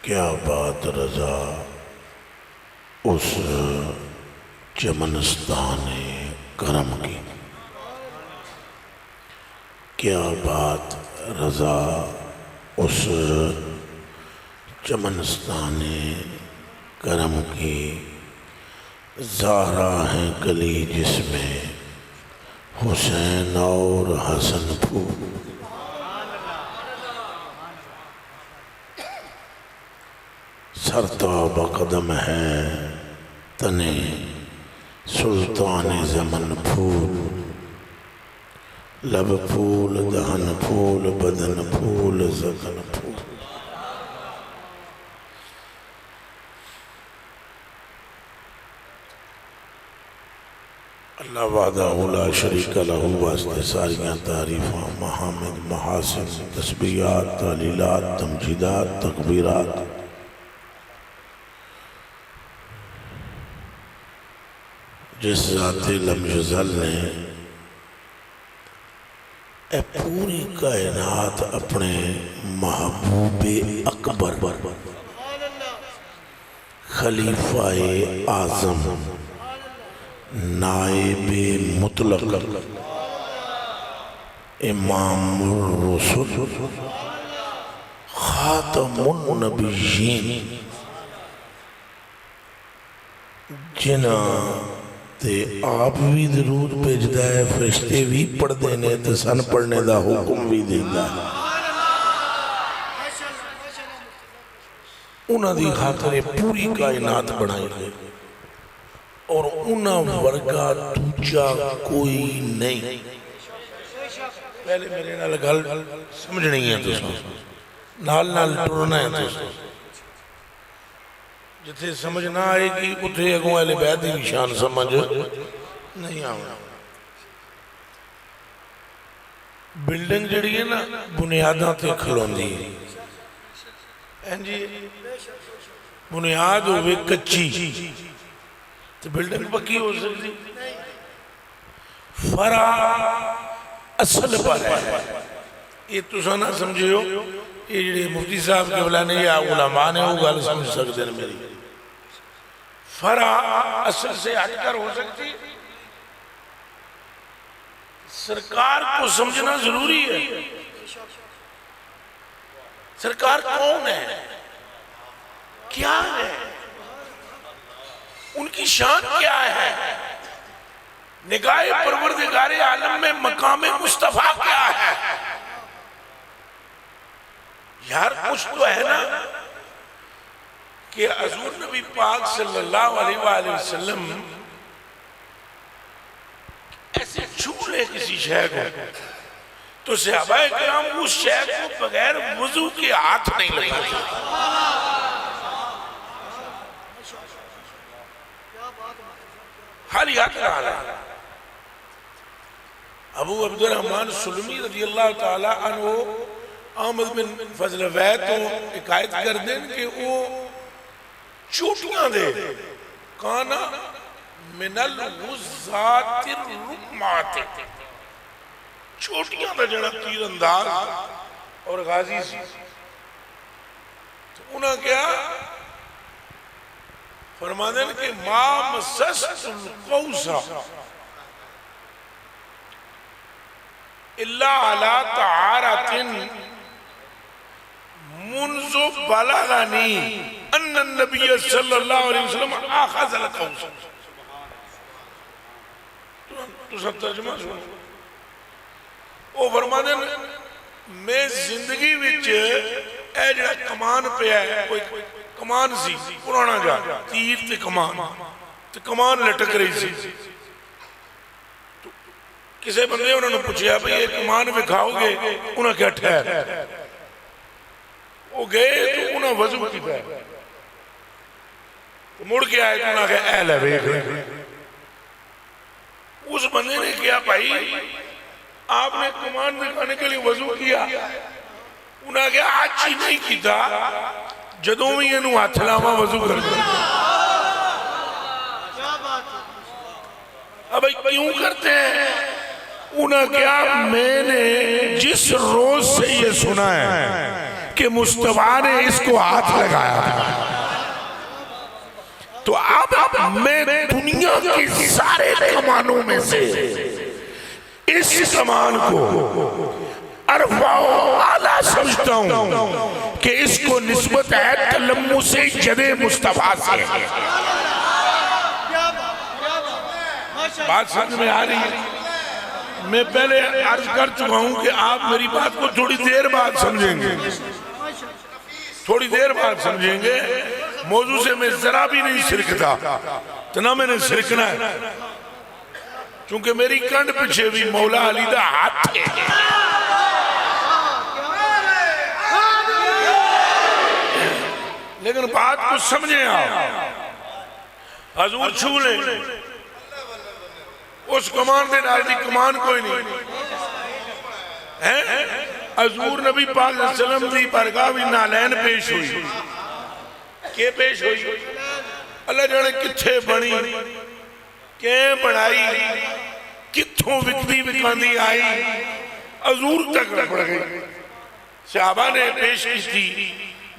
क्या बात रज़ा उस चमनस्तान करम की, क्या बात रज़ा उस चमनस्तान करम की। ज़हरा है गली जिसमें हुसैन और हसन फूल। सरताब कदम है तने सुल्तान ज़मन फूल। लब फूल दहन फूल बदन फूल ज़गन फूल। अल्लाह वाहदहू ला शरीका लहू वास्ते सारियां तारीफ़ां महामिद महासिन तस्बीहात तालीलात तमजीदात तकबीरात जिस ज़ाते लम यज़ल ने ए पूरी कायनात अपने महबूबे अकबर खलीफाए आज़म नाइबे मुतलक इमामुर रसूल खातमुन नबिय्यीन जिन्हां ते आप भी दरूद भेजदा है, फरिश्ते भी पढ़ते ने ते सन पढ़ने का हुक्म भी देता है। उन्हां दी खातिर पूरी कायनात बनाई गई और उन्हां वर्गा दूजा कोई नहीं। पहले मेरे नाल गल समझनी है, तुसां नाल नाल टुरना है। तुसां जिथे समझ ना आएगी उथे अगों अहले बैत की शान समझ नहीं आना। बिल्डिंग जिहड़ी है ना बुनियादां ते खलोंदी है जी। बुनियाद होवे कच्ची तो बिल्डिंग पक्की हो सकती। फरा असल पर है। ये तुसां ना समझियो, ये जिहड़े मुफ्ती साहब के बुलाने या उलमा ने वो गल समझ सकते हैं मेरी। फरा असल से हटकर हो सकती। सरकार को समझना जरूरी है। सरकार कौन है, क्या है, उनकी शान क्या है, निगाहे परवरदिगारे आलम में मकामे मुस्तफा क्या है। यार कुछ तो है ना कि हुज़ूर नबी पाक सल्लल्लाहु अलैहि वसल्लम ऐसे छू ले किसी शय को तो सहाबाए किराम उस शय को बगैर वुजू के हाथ नहीं लगाते। खाली हाथ लगा रहा। अबू अब्दुर्रहमान सुलमी रज़ी अल्लाह ताला अन्हु अहमद बिन फजल वैद तो हिकायत कर दें कि वो चोटियां दे काना मिनल गुज़ातिर रुमात, चोटियां दा जड़ा तीरंदाज और गाजी सी। तो उन्हें क्या फरमाते हैं कि मां मसस्तुल कौसा इल्ला अला तआरतिन मुन्ज़ु बलगनी अन्ना नबी सल्लल्लाहु अलैहि वसल्लम आखज़ल कौस। तो सब तर्जुमा सुनो। वो फरमाते हैं मैं जिंदगी विच ए जिहड़ा कमान पिया है, कोई कमान सी पुराना जा तीर ते कमान लटक रही सी। किसी बंदे उन्होंने पूछा भाई ये कमान विखाओगे, उन्हें क्या ठहर। वो गए तो उन्हें वजू किया, मुड़ के आए तो उन्हें कहा ऐ ले वेख। उस बंदे ने किया भाई आपने कमान दिखाने के लिए वजू किया। उन्हें कहा आज ही नहीं किया, जदों भी इनू हथ लावा वजू कर। अब क्यों करते हैं? उन्हें क्या मैंने जिस रोज से ये सुना है कि मुस्तफा ने इसको हाथ लगाया था। तो अब मैं दुनिया के सारे कमानों में से इस कमान को आला समझता हूं कि इसको निस्बत है तलम्मु से जदे मुस्तफा से। बात समझ में आ रही है? मैं पहले अर्ज कर चुका हूं कि आप मेरी बात को थोड़ी देर बाद समझेंगे, थोड़ी देर बाद समझेंगे। मौजू से मैं जरा भी नहीं सिरकता, तो ना मैंने सिरकना है, क्योंकि मेरी कंड पीछे भी मौला अली दा हाथ है। लेकिन बात को समझे आप। हजूर छू ले उस कमान के नाल दी कमान कोई नहीं है। हजूर नबी पाक सल्लम दी बरगाह भी नालैन पेश हुई। के पेश हुई? अल्लाह जाने किथे बनी, के बनाई, किथों विकदी विकांदी आई, हजूर तक पड़ गई। सहाबा ने पेश की थी,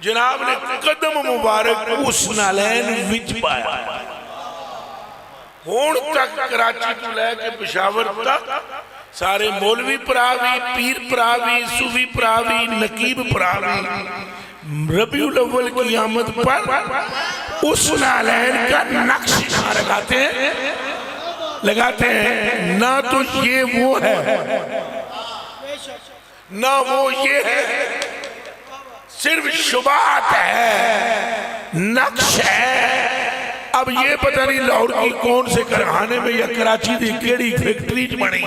जनाब ने कदम मुबारक उस नालैन विच पाया। हुण तक कराची तो लैके पेशावर तक सारे मौलवी भरा भी, पीर भरा भी, सूफी भरा भी, नकीब भरा भी रबीउल अव्वल की आमद पर उस नालैन का नक्श लगाते हैं। ना तो ये वो है, ना वो ये है, सिर्फ शुबात है, नक्श है। अब ये पता नहीं लाहौर की कौन से कारखाने में या कराची की केड़ी फैक्ट्री बनी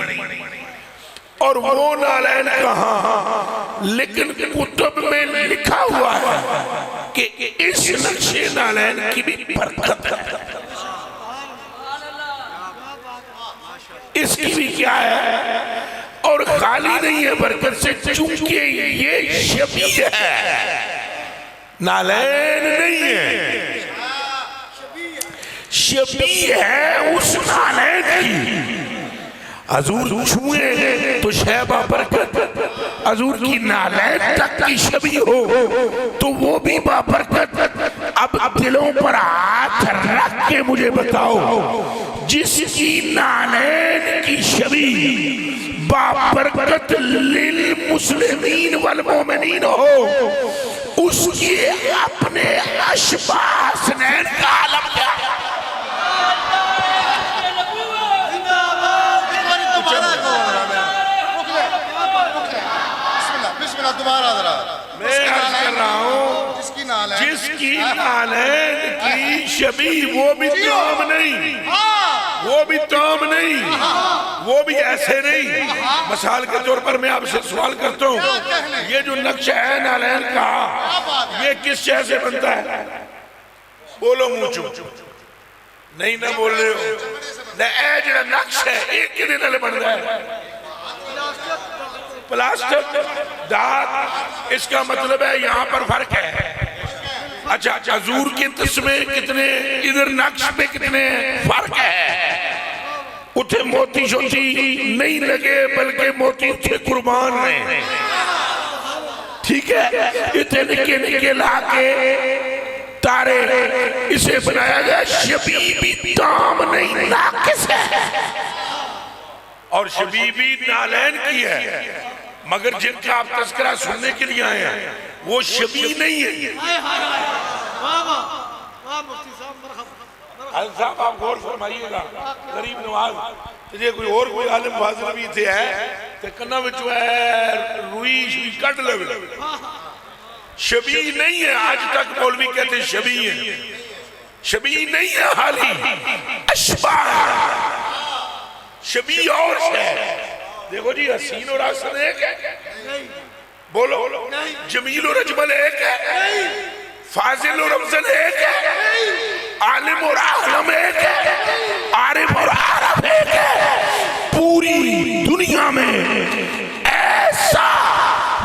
और वो नालैन कहाँ, लेकिन कुतुब में लिखा हुआ है कि इस नक्शे नालैन की भी बरकत है। इसकी भी क्या है, और खाली नहीं है बरकत से, चूंकि ये शबी है, नालैन नहीं है, शबी है उस नालैन की। हजूर छुए तो शहबा बरकत, हजूर की नालैन तक की शबी हो तो वो भी बाबरकत। अब दिलों पर हाथ रख के मुझे बताओ, जिसकी नालैन की शबी बाबरकत लिल मुस्लिमीन वल मोमिनीन हो, उसकी अपने अशबा हसनैन का आलम क्या है? मैं अर्ज कर रहा हूँ, जिसकी नालैन की शबी, वो भी ताम नहीं, वो भी ताम नहीं, वो भी ऐसे नहीं। मिसाल के तौर पर मैं आपसे सवाल करता हूँ, ये जो नक्शा है नालैन का, ये किस शय से बनता है? बोलो मुंह चुप, नहीं ना बोल रहे हो। जो नक्शा है एक कितने नाले बनता है? प्लास्टिक, दांत, इसका मतलब है यहाँ पर फर्क है। अच्छा, हजूर के तस्मे कितने, इधर नक्श में कितने फर्क है। उठे मोती शोती नहीं लगे, बल्कि मोती उठे कुर्बान रहे, ठीक है। इतने निके निके लाके तारे इसे बनाया गया, शबीबी ताम नहीं नाकिस है, और शबीबी नालैन की है। मगर जिनका आप तस्करा सुनने के लिए आए हैं वो शबी नहीं है। साहब आप गौर फरमाइएगा, गरीब नवाज तुझे कोई और कोई आलिम फाजिल भी थे है तो कन्ना विच रुई शुई कट ले। शबी नहीं है, आज तक मौलवी कहते शबी है, शबी नहीं है, हाली अशबा शबी और है। देखो जी, हसीन और हसन एक है, बोलो, जमील और अजमल एक है, फाजिल और अफजल एक है, आलिम और आलम एक है, आरिफ और आरफ एक है। पूरी दुनिया में ऐसा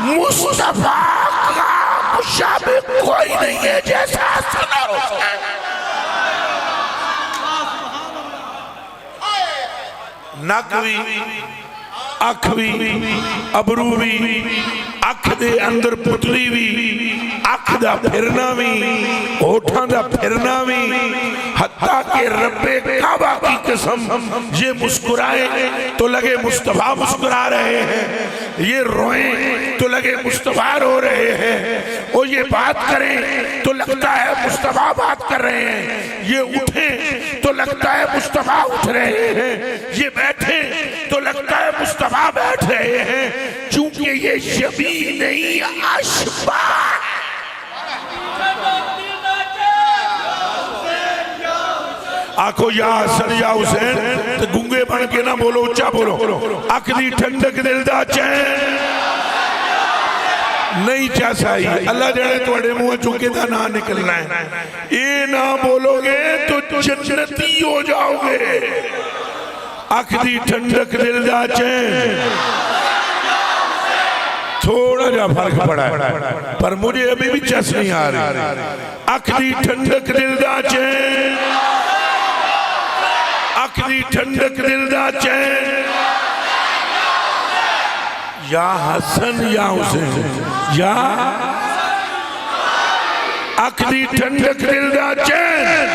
मुस्तफा का मुशाबिह कोई नहीं है जैसा हसन और हुसैन। नक भी, अख भी, अबरू भी, अख दे अंदर पुतली भी, अख दा फिरना भी, होठां दा फिरना भी, हत्ता के रब्बे काबा की कसम ये मुस्कुराए तो लगे मुस्तफा मुस्कुरा रहे हैं, ये रोए तो लगे मुस्तफा रो रहे हैं, और ये बात करें तो लगता है मुस्तफा बात कर रहे हैं, ये उठे तो लगता है मुस्तफा उठ रहे हैं, ये बैठे तो लगता है मुस्तफा बैठ रहे हैं, क्योंकि ये शबी नहीं अशबा। आखो या हसन या हुसैन तो गूंगे बन के ना बोलो, उच्चा बोलो। अख दी ठंडक दिल दा चैन नहीं चासाई, अल्लाह जाने थोड़े मुंह चुके दा ना निकलना है, ये ना बोलोगे तो जन्नती हो जाओगे। अख दी ठंडक दिल दा चैन, थोड़ा जा फर्क पड़ा है पर मुझे अभी भी चस नहीं आ रही। अख दी ठंडक दिल दा चैन, अख दी ठंडक दिल दा चैन, या हसन या हुसैन, या अख दी ठंडक दिल दा चैन,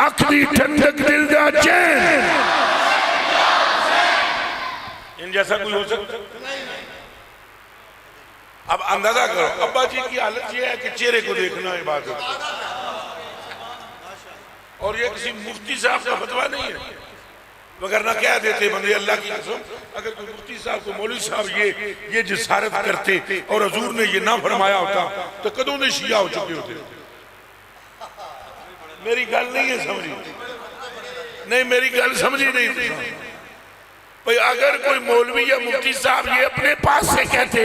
अख दी ठंडक दिल दा चैन। इन जैसा कोई हो सकता? अब अंदाजा करो, अब्बा जी की हालत यह है कि चेहरे को देखना इबादत, और ये किसी मुफ्ती साहब का फतवा नहीं है, वगरना क्या देते बंदे अल्लाह की कसम, अगर कोई मुफ्ती साहब को मौलवी साहब ये जिसारत करते और हजूर ने ये ना फरमाया होता तो कदों ने शिया हो चुके होते। मेरी गल नहीं है समझी, नहीं मेरी गल समझी नहीं भाई। अगर कोई मौलवी या मुफ्ती साहब ये अपने पास से कहते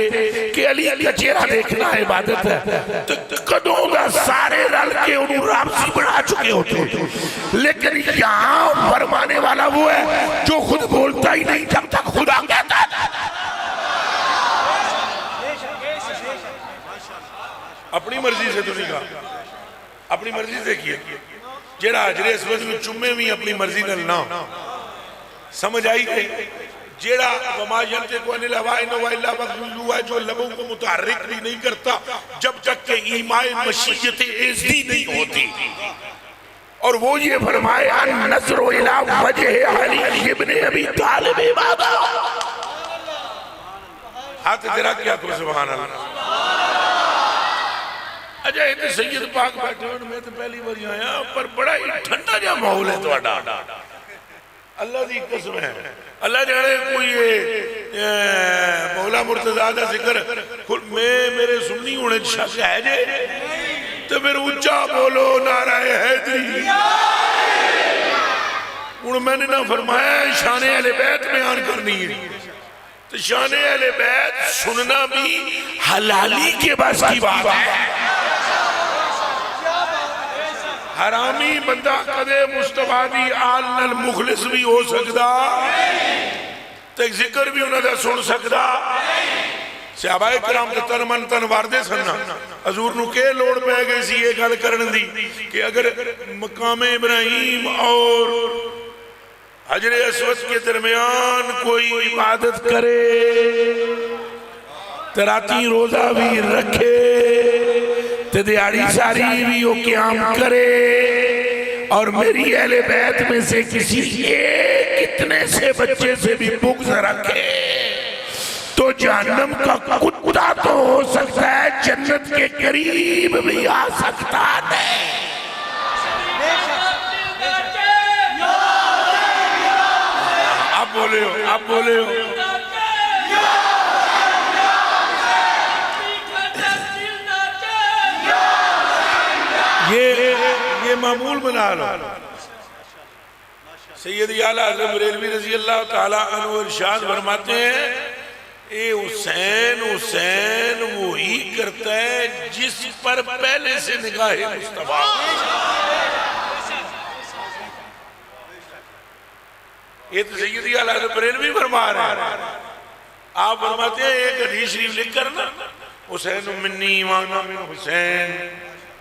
कि अली का चेहरा देखना इबादत है तो कदों का सारे रल के उन्हें रामसी बना चुके होते। लेकिन यहाँ फरमाने वाला वो है जो खुद बोलता ही नहीं जब तक खुदा कहता है। अपनी मर्जी से तुझे कहा, अपनी मर्जी से किया, जेड़ा हजरे अस्वद में चुम्मे भी अपनी मर्जी ना समझ आई गई। जेड़ा जो लबों को मुतहर्रिक भी नहीं करता जब तक के ईमान मशीयत एज़दी नहीं होती, और वो ये फरमाए अन-नज़्रु इला वजह अली इब्न अबी तालिब इबादत। हाथ तेरा क्या तो सुभान अल्लाह। अच्छा इतने सैयद पाक बैठे हो, मैं तो पहली बार आया पर बड़ा ही ठंडा जा माहौल है ਤੁਹਾਡਾ। अल्लाह की कसम है, अल्लाह जाने कोई मौला मुर्तजा का जिक्र मेरे सुन्नी होने शक है जे तो फिर ऊंचा बोलो नाराए हैदरी। हूँ मैंने ना फरमाया शाने अहले बैत बयान करनी है तो शाने अहले बैत सुनना भी हलाली के बस की बात है। हरामी बंदा कदे मुस्तफा दी आल नाल मुखलिस भी हो सकता ते जिक्र भी उन्होंने सुन सकता। सहाबाए किराम ते तन मन तन वारदे सन, हजूर नूं के लोड़ पै गई सी ये गल करन दी कि अगर मकामे इब्राहिम और हजरे अस्वद के दरमियान कोई इबादत करे ते राती रोजा भी रखे ते दिहाड़ी सारी भी वो क़याम करे और मेरी अहले बैत में से किसी एक इतने से बच्चे से भी बुग़्ज़ रखे तो जहन्नम का कुत्ता तो हो सकता है, जन्नत के करीब भी आ सकता नहीं। आप बोले हो, आप बोले हो। ये मामूल बना लो। सैयद आला हज़रत बरेलवी रज़ी अल्लाह ताला अन्हु इरशाद फरमाते हैं, ए हुसैन हुसैन वो ही करता है जिस पर पहले से निगाहे मुस्तफा। ये तो सैयद आला हज़रत बरेलवी फरमा रहे हैं। आप फरमाते हैं एक हदीस शरीफ लिख कर ना, हुसैन मिन्नी वाना मिन हुसैन,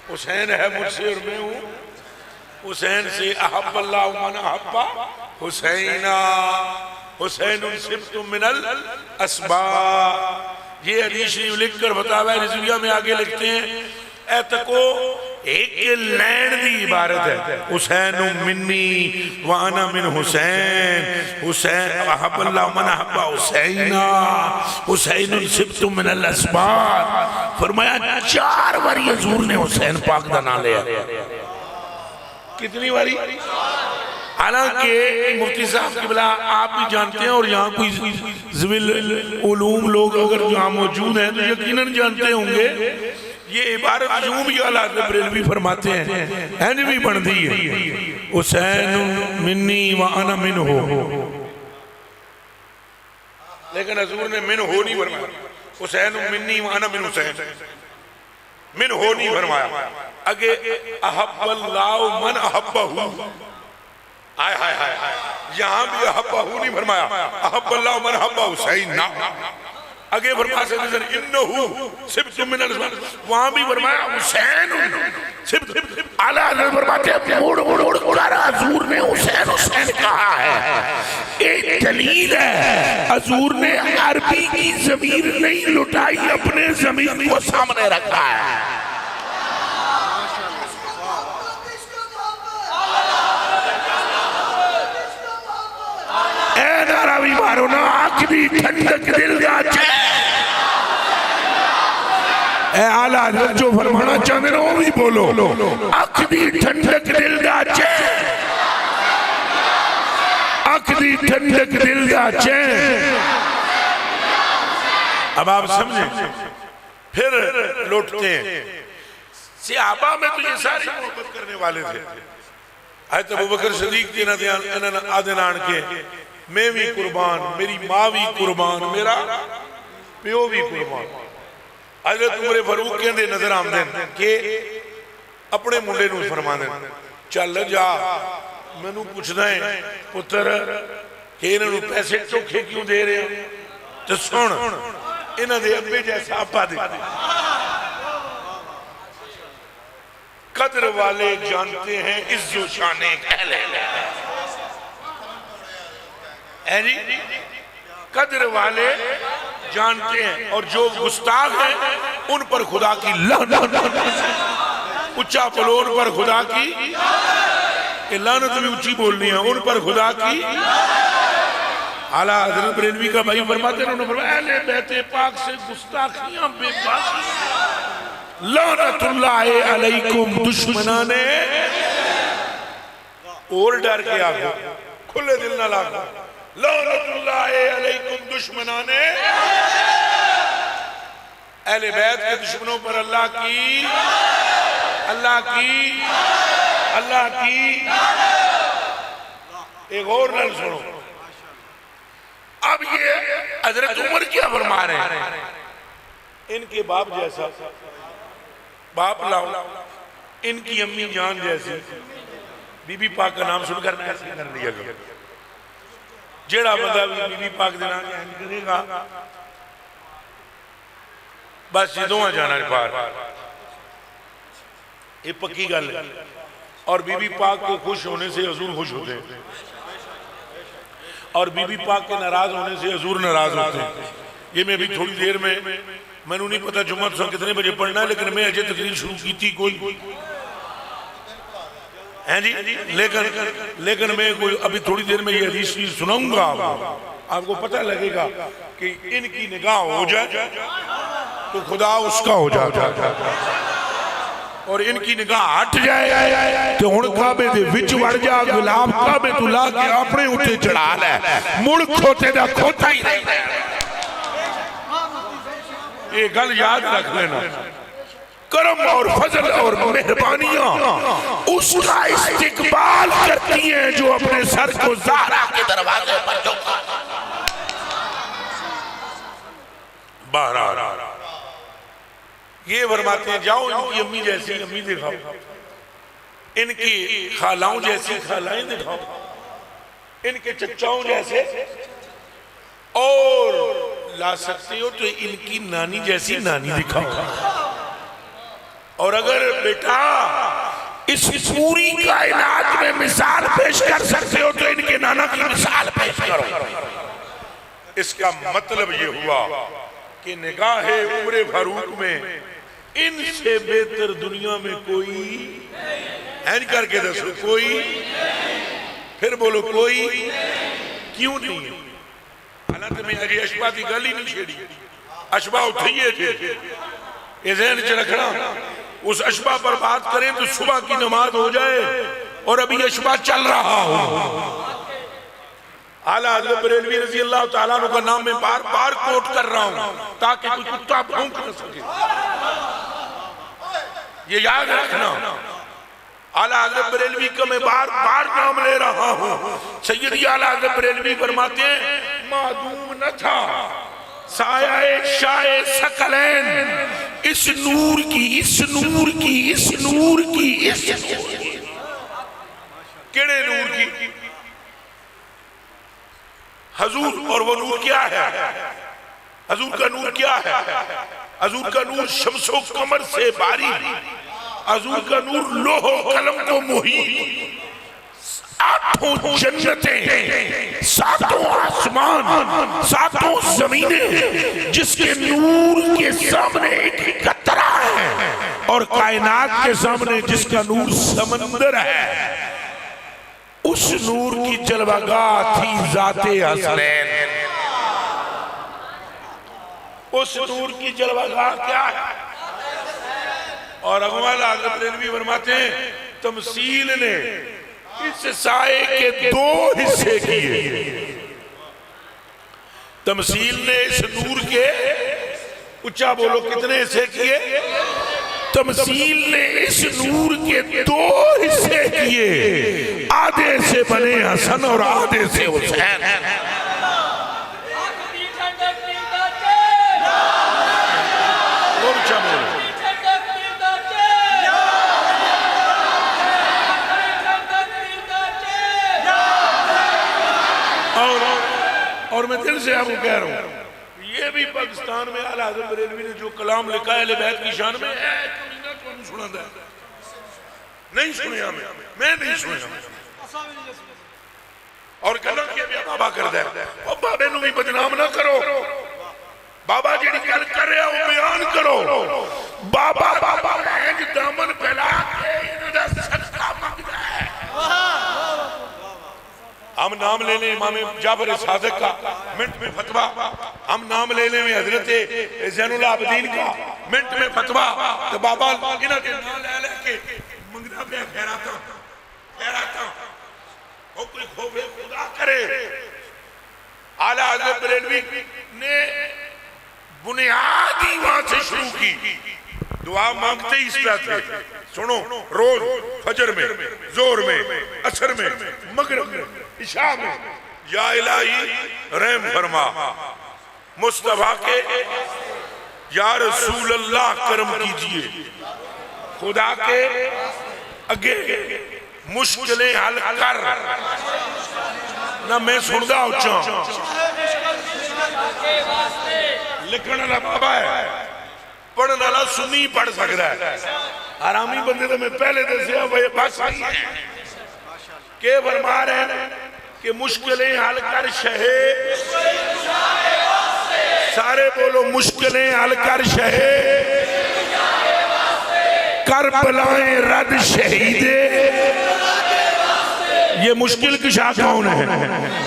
हुसैन है मुझसे और मैं हूँ हुसैन से। अहब्बल्लाहु मन अहब्बा हुसैना, हुसैनुन सिब्तुम मिनल अस्बा। ये हदीस शरीफ लिख कर बतावा है, रिजविया में आगे लिखते हैं ए तको एक लैंड दी इबारत है, हुसैन मिन्नी व अना मिन हुसैन, हुसैन अहब्बल्लाहु मन अहब्बा हुसैना, हुसैनुन सिब्तुम मिनल अस्बात। फरमाया 4 बारी हुजूर ने हुसैन पाक दा नाम लिया। कितनी बारी? हालांकि मुफ्ती साहब किबला आप भी जानते हैं और यहाँ कोई ज़िविल उलूम लोग अगर यहाँ मौजूद हैं तो यकीनन जानते होंगे, ये इबारत यूं भी आला हज़रत बरेलवी फरमाते हैं, इंज भी बनती है हुसैन मिन्नी व अना मिन्हु, लेकिन हुजूर ने मिन हो नहीं फरमाया, हुसैन मिन्नी व अना मिन हुसैन, मिन हो नहीं फरमाया। आगे अहब्बल्लाहु मन अहब्बहु, हाय हाय हाय, यहाँ भी अहब्बहु नहीं फरमाया, अहब्बल्लाहु मन अहब्बा हुसैन ना। आगे फरमाया इन्नहु सिब्तुम मिनल अस्बात, वहां भी फरमाया हुसैन सिब्त। आला हज़रत फरमाते हैं मोड़ मोड़ कर हुजूर ने हुसैन हुसैन कहा है। एक दलील है, हुजूर ने अरबी की ज़मीर नहीं लुटाई, अपने ज़मीर को सामने रखा है। नारावी मारो ना, आखिरी ठंडक दिल का आला हज़रत जो फरमाना चाहते हो वो भी बोलो, आखिरी ठंडक दिल का चैन, आखिरी ठंडक दिल का चैन। अब आप समझे, फिर लौटते हैं सहाबा में तो ये सारे मोहब्बत करने वाले थे। हज़रत अबू बकर सिद्दीक़ के ना आदनान के मैं भी कुर्बान, मेरी माँ भी कुर्बान, मेरा प्यो भी कुर्बान। हज़रत उमर फारूक कहते नजर आते हैं कि अपने मुंडे नूं फरमाते चल जा, मैनू पूछदा है पुत्र कि इन्हों पैसे चोखे क्यों दे रहे हो, तो सुन इन्हां दे अब्बे जैसा आपा दे। कदर वाले जानते हैं इज्जो शाने कहले है जी, कदर वाले जानते हैं, और जो गुस्ताख हैं उन पर खुदा की लानत, उच्चा बोलो उन पर खुदा की लानत भी ऊंची बोलनी है, उन पर खुदा की। आला हज़रत बरेलवी का भाई फरमाते हैं, उन्होंने फरमाया अहले बैते पाक से गुस्ताखियां बेबाकी, लानतुल्लाह अलैकुम दुश्मनाने, और डर के आगो, खुले दिल ना लागो, लानतुल्लाह अलैकुम दुश्मनाने, अहले बैत के दुश्मनों पर अल्लाह की एक और लल सुनो। अब ये हज़रत उमर क्या फरमा रहे हैं, इनके बाप जैसा बाप लाओ, इनकी अम्मी जान जैसी बीबी पाक का नाम सुनकर ऐसे कर लिया गया। जेड़ा बंदा भी बीबी पाक दे नाम करेगा बस ये दोवां जाना पार, ये पक्की गल है। और बीबी पाक के खुश होने से हुजूर खुश होते हैं, और बीबी पाक के नाराज होने से हुजूर नाराज होते हैं। ये मैं भी थोड़ी देर में, मैनू नहीं पता जुम्मा तुसां कितने बजे पढ़ना है, लेकिन मैं अजे तकरीर शुरू की थी कोई है जी, लेकिन मैं कोई अभी थोड़ी देर में ये हदीस सुनाऊंगा आपको पता लगेगा कि इनकी निगाह हो जाए तो खुदा उसका हो जाए, और इनकी निगाह हट जाए तो हुण काबे दे विच वड़ जा, गुलाब काबे तू ला के अपने उत्ते चढ़ा ले, मुड़ खोते दा खोता ही रहे। ये गल याद रख लेना, करम और फजल और मेहरबानियां उसका इस्तिकबाल करती हैं जो अपने सर को ज़हरा के दरवाजे पर झुका। बहरहाल ये फरमाते हैं जाओ इनकी अम्मी जैसी अम्मी दिखाओ, इनकी खालाओं जैसी खालाएं दिखाओ, इनके चचाओं जैसे, और ला सकते हो तो इनकी नानी जैसी नानी दिखाओ। और अगर बेटा इस पूरी कायनात में मिसाल पेश कर सकते हो तो इनके नाना की मिसाल पेश करो। इसका मतलब ये हुआ कि निगाह उम्र फारूक में इनसे बेहतर दुनिया में कोई है नहीं। करके दसो कोई, फिर बोलो कोई, क्यों नहीं है? हालांकि मैं अजे अशबा की गल ही नहीं छेड़ी, अशबा उठी है ये ज़हन च रखना। उस अशबा पर बात करें तो सुबह की नमाज हो जाए और अभी अशबा चल रहा हो। आला हज़रत बरेलवी रज़ी अल्लाह ताला अन्हु का नाम मैं बार बार कोट कर रहा हूं ताकि कोई कुत्ता भौंक न सके, ये याद रखना। आला हज़रत बरेलवी का मैं बार बार नाम ले रहा हूं। सैयदी आला हज़रत बरेलवी फरमाते हैं मादूम न था साया शाए सकलैन, इस नूर की, इस नूर की, इस नूर की, इस नूर की, केड़े नूर की? हजूर। और वो नूर क्या है? हजूर का नूर क्या है? हजूर का नूर शम्सो कमर से बारी, हजूर का नूर लोहो कलम को मोही, आठों जन्नतें, सातों आसमान, सातों जमीनें जिसके नूर के सामने एक कतरा है और कायनात के सामने जिसका नूर समंदर है, उस नूर की जलवागाह थी ज़ाते हसनैन। उस नूर की जलवागाह क्या है? और अगवाला हज़रत बरेलवी फरमाते हैं तमसील ने इस साए के दो हिस्से किए। तमसील ने इस नूर के, ऊंचा बोलो, कितने हिस्से किए? तमसील ने इस नूर के दो हिस्से किए, आधे से बने हसन और आधे से हुसैन। और मैं दिल से आपको कह रहा हूं, ये भी पाकिस्तान में आला हज़रत बरेलवी ने जो कलाम लिखा है अहले बैत की शान में, सुना था नहीं? सुनिया मैं नहीं सुनिया। और गलत के भी बाबा कर दे, और बाबे नू भी बदनाम ना करो। बाबा जी गल कर रहे हो बयान करो। बाबा बाबा दामन फैला के इन्होंने सदका मंगता है। हम नाम ले लें इमाम जाफर सादिक का, मिनट में फतवा। हम नाम ले लें हजरत ज़ैनुल आबिदीन का, मिनट में फतवा। तो बाबा इन्हां दे नाम ले लेके मंगदा पे खैराता खैराता ओ कोई खोवे खुदा करे। आला हज़रत बरेलवी ने बुनियादी वहां से शुरू की। दुआ मांगते ही इस तरह थे, सुनो, रोज फजर में, जोर में, असर में, मगरिब में, इशा में, या इलाही रहम फरमा, मुस्तफा के या रसूल अल्लाह करम कीजिए, खुदा के अगे मुश्किलें हल कर। ना मैं सुनदा उच्चा, लिखण वाला बाबा है, पढ़ने वाला सुन्नी पढ़ सकता है। आरामी बंदे तो मैं पहले दसिया बस के फरमा रहे हैं कि मुश्किलें हल कर शहे, सारे बोलो मुश्किलें हल कर शहे, कर बलाएं रद शहीदे। ये मुश्किल कुशा कौन है?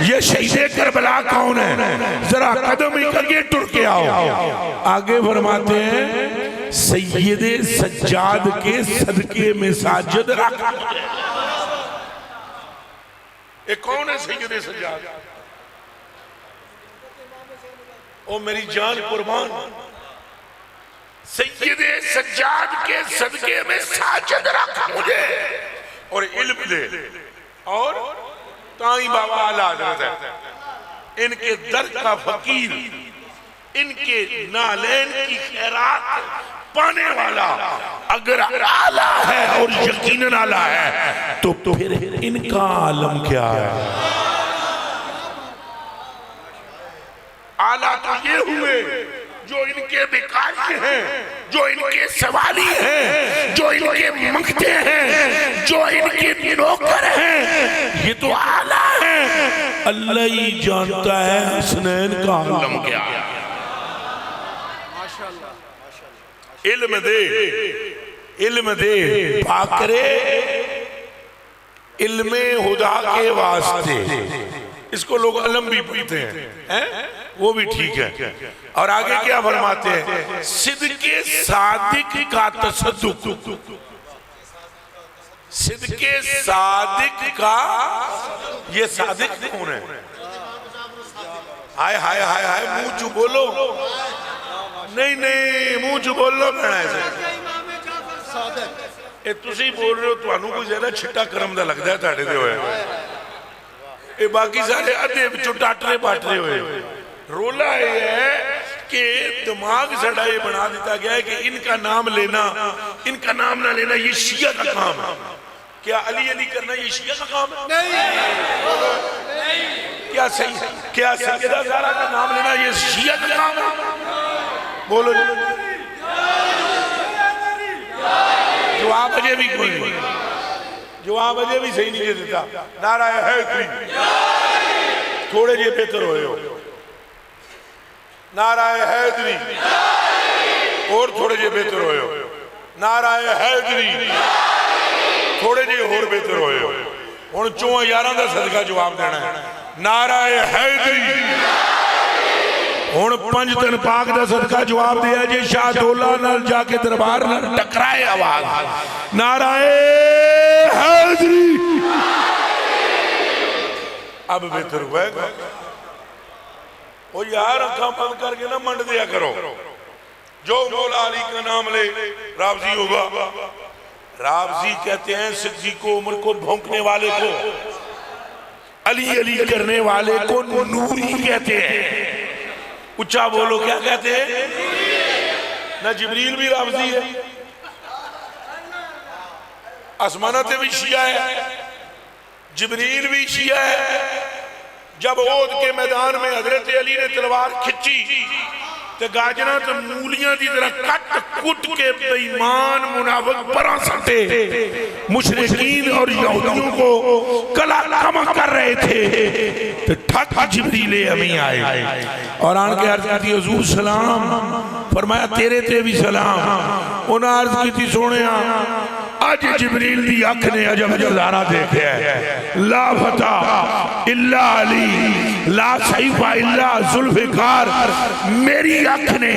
ये शहीदे करबला कौन है? जरा कदम ही करके टुर के आओ। आगे फरमाते हैं सैयदे सज्जाद के सदके में साजिद रख। ये कौन है सैयदे सज्जाद? ओ मेरी जान कुर्बान, सैयदे सज्जाद के सदके में साजिद रख मुझे और इल्म दे। और ताई बाबा आला हज़रत है, इनके दर का फकीर, इनके नालैन की खैरात पाने वाला अगर आला है और यकीनन आला है तो फिर इनका आलम क्या है? आला तो ये हुए जो इनके भिखारी हैं, जो इनके सवाली हैं, जो इनके मंगते हैं, जो इनके नौकर हैं, ये तो आला है। अल्लाह ही जानता है हसनैन का आलम क्या है। इल्म दे, इल्म दे पाकरे इल्मे हुदा के वास्ते, इसको लोग अलम भी पढ़ते हैं, वो भी ठीक है। और आगे क्या फरमाते हैं, सिद्के सादिक का तसद्दुक, सिद्के सादिक का, ये सादिक कौन है? हाय हाय हाय हाय, मुंह चुप बोलो, नहीं नहीं मुंह चुप बोलो कहना है। तुसी बोल रहे हो, तुहानू कोई ज्यादा छिट्टा करम दा लगदा है तुहाडे ते होया, ये बाकी सारे अद्धे विचों टाटरे पाटरे हुए। रोला ये है कि दिमाग साडा ये बना दिया गया है कि इनका नाम लेना, इनका नाम ना लेना ये शिया का काम है। क्या अली अली करना ये शिया का काम है? नहीं। क्या सही, क्या सैयदा ज़हरा का नाम लेना ये शिया का काम है? बोलो। जवाब अजय भी कोई नहीं, जवाब अजय भी सही नहीं देता। नारा है थोड़े जे बेहतर हो, नारा हैदरी और थोड़े जे बेहतर हो, नारा हैदरी थोड़े जे होर बेहतर हो। हुण 4 का सदका जवाब देना है, नारा हैदरी। हुण 5 दिन पाक का सदका जवाब दिया जे शाहदौला नाल जाके दरबार नाल टकराए आवाज, नारा हैदरी। अब बेहतर हुआ वो यार, अखा बंद करके ना मंड दिया करो। जो मौला अली का नाम ले रावजी होगा। रावजी कहते हैं सिद्दीक़ो उमर को भौंकने वाले को, अली अली करने वाले को नूरी कहते हैं। ऊंचा बोलो, क्या कहते हैं? ना जिब्रील भी रावजी है, आसमाना ते भी शिया है, जिब्रील भी शिया है। जब ओद के मैदान में हजरत अली ने तलवार खिंची तो गाजना तो मूलियां की तरह कट कुट के बेईमान मुनाफिक परा सटे मुशरिकीन और यहूदियों को कला कमा कर रहे थे। तो ठक जिब्रील अमीन आए और आन के अर्ज की हुजूर सलाम फरमाया, तेरे ते भी सलाम। उन्हें अर्ज की सोने अज जिब्रील की अख ने अजब नजारा देखा है। ला फता इल्ला अली, ला सैफा इल्ला जुल्फिकार। मेरी अख ने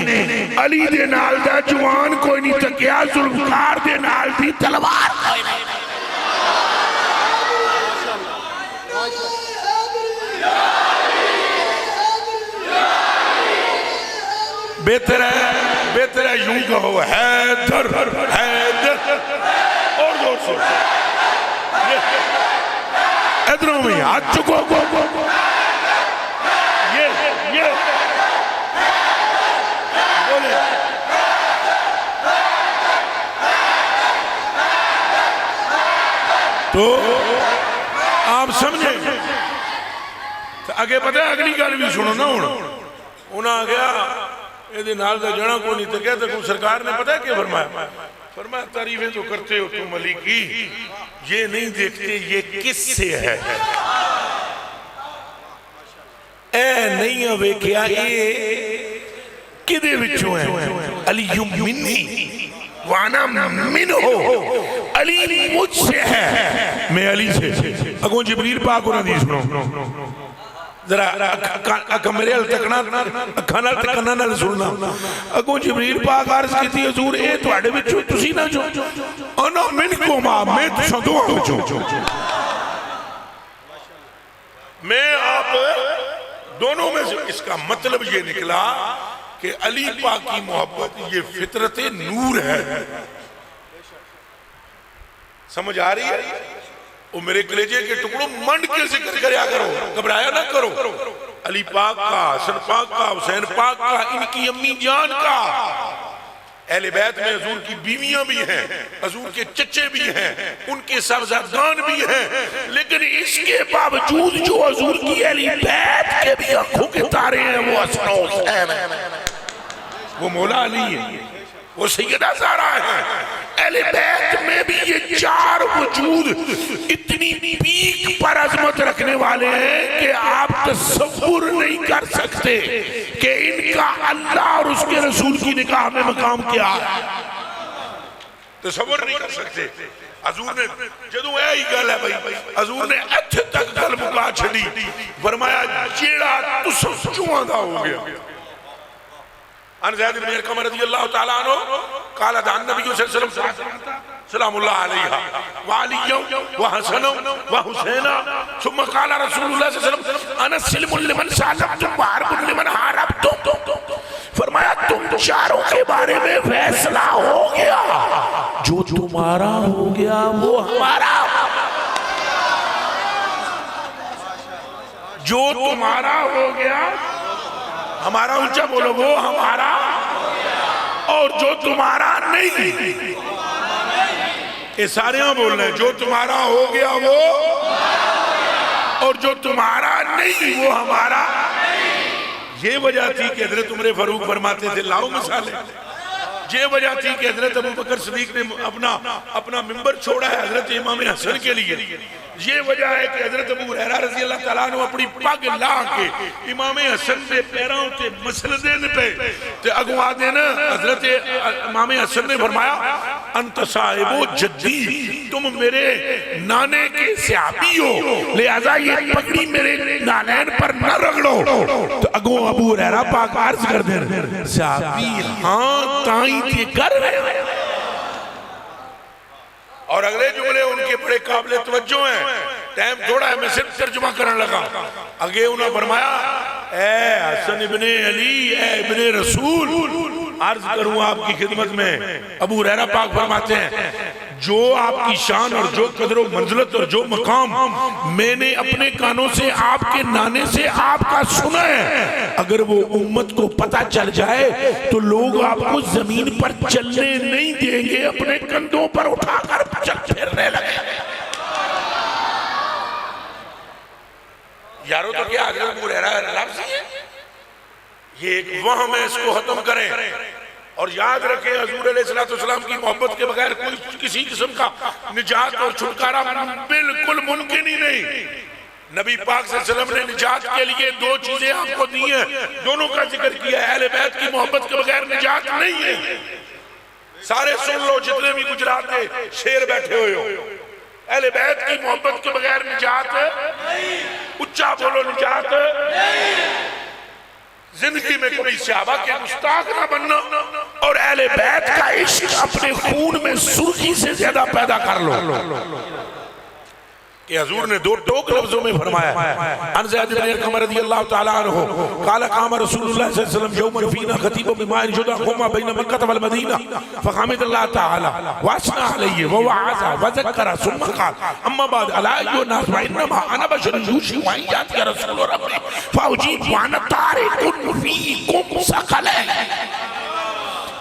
अली दे नाल दा जवान कोई नहीं तकिया, जुल्फिकार दे नाल दी तलवार कोई नहीं। बेहतर है यूं कहो, हैदर हैदर और जोर से इधरों में हाथ चुको, ये बोले। तो आप समझे तो आगे पता है, अगली गल भी सुनो ना। उन्हें आ गया ये नाल दा जड़ा को नहीं तकिया तो सरकार ने पता है क्या फरमाया? फरमाया तारीफें तो करते हो तुम अली की, ये नहीं देखते ये किससे है। ए नहीं वेख्या ये किदे विचों है? अली मिन्नी वाना मिन हो, अली मुझसे है, मैं अली से। अगों जिब्रील पाक उन्होंने सुनो जरा, अखा मेरे हल तकना, अखा नाल तकना नाल सुनना। अगों जिब्रील पाक अर्ज कीती, हुजूर ए तुहाडे विचों तुसी ना जो अना मिनकुम, मैं तुसां दोवां विचों, मैं आप दोनों में से। इसका मतलब ये निकला कि अली पाक की मोहब्बत ये फितरत नूर है। समझ आ रही है? वो मेरे कलेजे के टुकड़ों मंड के जिक्र करया करो, घबराया ना करो। अली पाक का, हसन पाक का, हुसैन पाक का, इनकी अम्मी जान का। अहले बैत में हजूर की बीवियां भी हैं, हजूर के चच्चे भी हैं, उनके साहबजादान भी हैं, लेकिन इसके बावजूद जो हजूर की अहले बैत के भी आंखों के तारे हैं वो हसन और हुसैन है, वो मौला अली है, वो सैयदा ज़हरा है। अहले बैत में भी ये 4 वजूद मसूद इतनी पीक पर अजमत रखने वाले हैं कि आप तसव्वुर नहीं कर सकते कि इनका अल्लाह और उसके रसूल की निगाह में मकाम क्या है, तसव्वुर नहीं कर सकते। हजूर ने जदों यही गल है भाई, हजूर ने इत्थे तक गल मुका छड़ी, फरमाया जेड़ा तुस चुआं दा हो गया। अन ज़ैद इब्न अरक़म रज़ियल्लाहु तआला अन्हु क़ाल दान नबी सल्लल्लाहु अलैहि वसल्लम सलामुल्लाह अलैहा व अली व हसन व हुसैन सुम्मा क़ाल रसूलुल्लाह सल्लल्लाहु अलैहि वसल्लम अना सिल्मुल लिमन सालमतुम व हरबुल लिमन हारबतुम। फरमाया तुम चारों के बारे में फैसला हो गया, जो तुम्हारा हो गया वो हमारा, जो तुम्हारा हो गया हमारा, ऊंचा बोलो, वो हमारा, और जो तुम्हारा नहीं, ये सारे बोल रहे हैं, जो तुम्हारा हो गया वो, और जो तुम्हारा नहीं वो हमारा। ये वजह थी कि हजरत उमर फारूक फरमाते थे, लाओ मिसालें। ये वजह थी कि हजरत अबू बकर सिद्दीक ने अपना मिंबर छोड़ा है हजरत इमाम हसन के लिए। ये वजह है कि हजरत अबू हुरैरा रज़ी अल्लाह तआला अन्हु अपनी पग ला के इमाम हसन के पैरों से मसलदे पे ते अगवा देना। हजरत इमाम हसन ने फरमाया अंत साहिबो जद्दी, तुम मेरे नाने के सहाबी हो, लिहाजा ये पगड़ी मेरे नानैन पर न रगड़ो। तो अगो अबू हुरैरा पाक अर्ज कर दे सहाबी हाँ ताई के कर रहे। और अगले जुमले उनके बड़े काबिल तवज्जो हैं, टाइम थोड़ा है, मैं सिर्फ तर्जुमा करने लगा। आगे उन्होंने फरमाया ए हसन इब्ने अली, ए इब्ने रसूल, अर्ज करूं आपकी खिदमत में। अबू हुरैरा पाक फरमाते हैं जो आपकी शान और जो कदर व मंजिलत और जो मकाम मैंने अपने कानों से आपके नाने से आपका सुना है, अगर वो उम्मत को पता चल जाए तो लोग आपको जमीन पर चलने नहीं देंगे, अपने कंधों पर उठाकर चल फिरने लगे। यारों तो क्या हजरत अबू हुरैरा लफ्ज़ है, ये एक वहम है, इसको खत्म करें। और याद रखें हजूर अलैहिस्सलाम की मोहब्बत के बगैर कोई किसी किस्म का निजात और छुटकारा बिल्कुल मुमकिन ही नहीं। नबी पाक सल्लल्लाहु अलैहि वसल्लम ने निजात के लिए दो चीजें आपको दी हैं, दोनों का जिक्र किया है। अहले बैत की मोहब्बत के बगैर निजात नहीं है। सारे सुन लो, जितने भी गुजरात के शेर बैठे हुए हो, अहले बैत की मोहब्बत के बगैर निजात नहीं। उच्चा बोलो निजात नहीं। जिंदगी में कोई सहाबा के गुस्ताख ना बनना और अहले बैत का इश्क अपने खून में सुर्खी से ज्यादा पैदा कर लो। कि हजूर ने दो टोक लफ्जों में फरमाया अन ज़ैद इब्न अरक़म रज़ियल्लाहु तआला अन्हु क़ाल क़ाम रसूलुल्लाह सल्लल्लाहु अलैहि वसल्लम यौमन फ़ीना ख़तीबुन बिमा युज़ाहुमा बैन मक्का वल मदीना फ़हमिदल्लाह तआला वअस्ना अलैहि व वअज़ा व ज़करा सुम्मा क़ाल अम्मा बाद अला अय्युहन्नास व इन्नमा अना बशरुन यूशी व याति या रसूल रब्बी फ़उजीब व अना तारिकुन फ़ीकुम सकलैन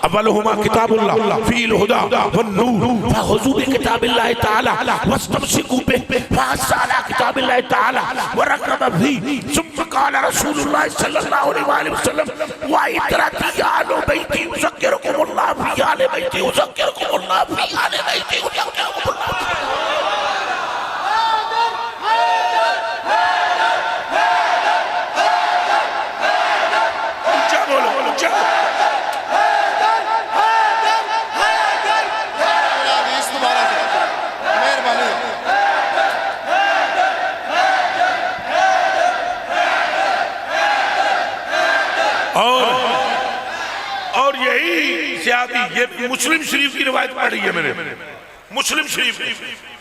अव्वलुहुमा किताबुल्लाह फ़ील हुदा वन नूर फ़ख़ुज़ू बिकिताबिल्लाहि तआला वस्तमसिकू बिही फ़अस्सा किताबिल्लाहि तआला व रक़ब फ़ीही सुम्मा क़ाल रसूलुल्लाह सल्लल्लाहु अलैहि वसल्लम व इतरती आलु बैती युज़क्किरुकुमुल्लाह फ़ी आलि बैती युज़क्किरुकुमुल्लाह फ़ी आलि बैती युज़क्किरुकुमुल्लाह। और यही सियादी ये मुस्लिम शरीफ की रिवायत पढ़ी है मैंने, मुस्लिम शरीफ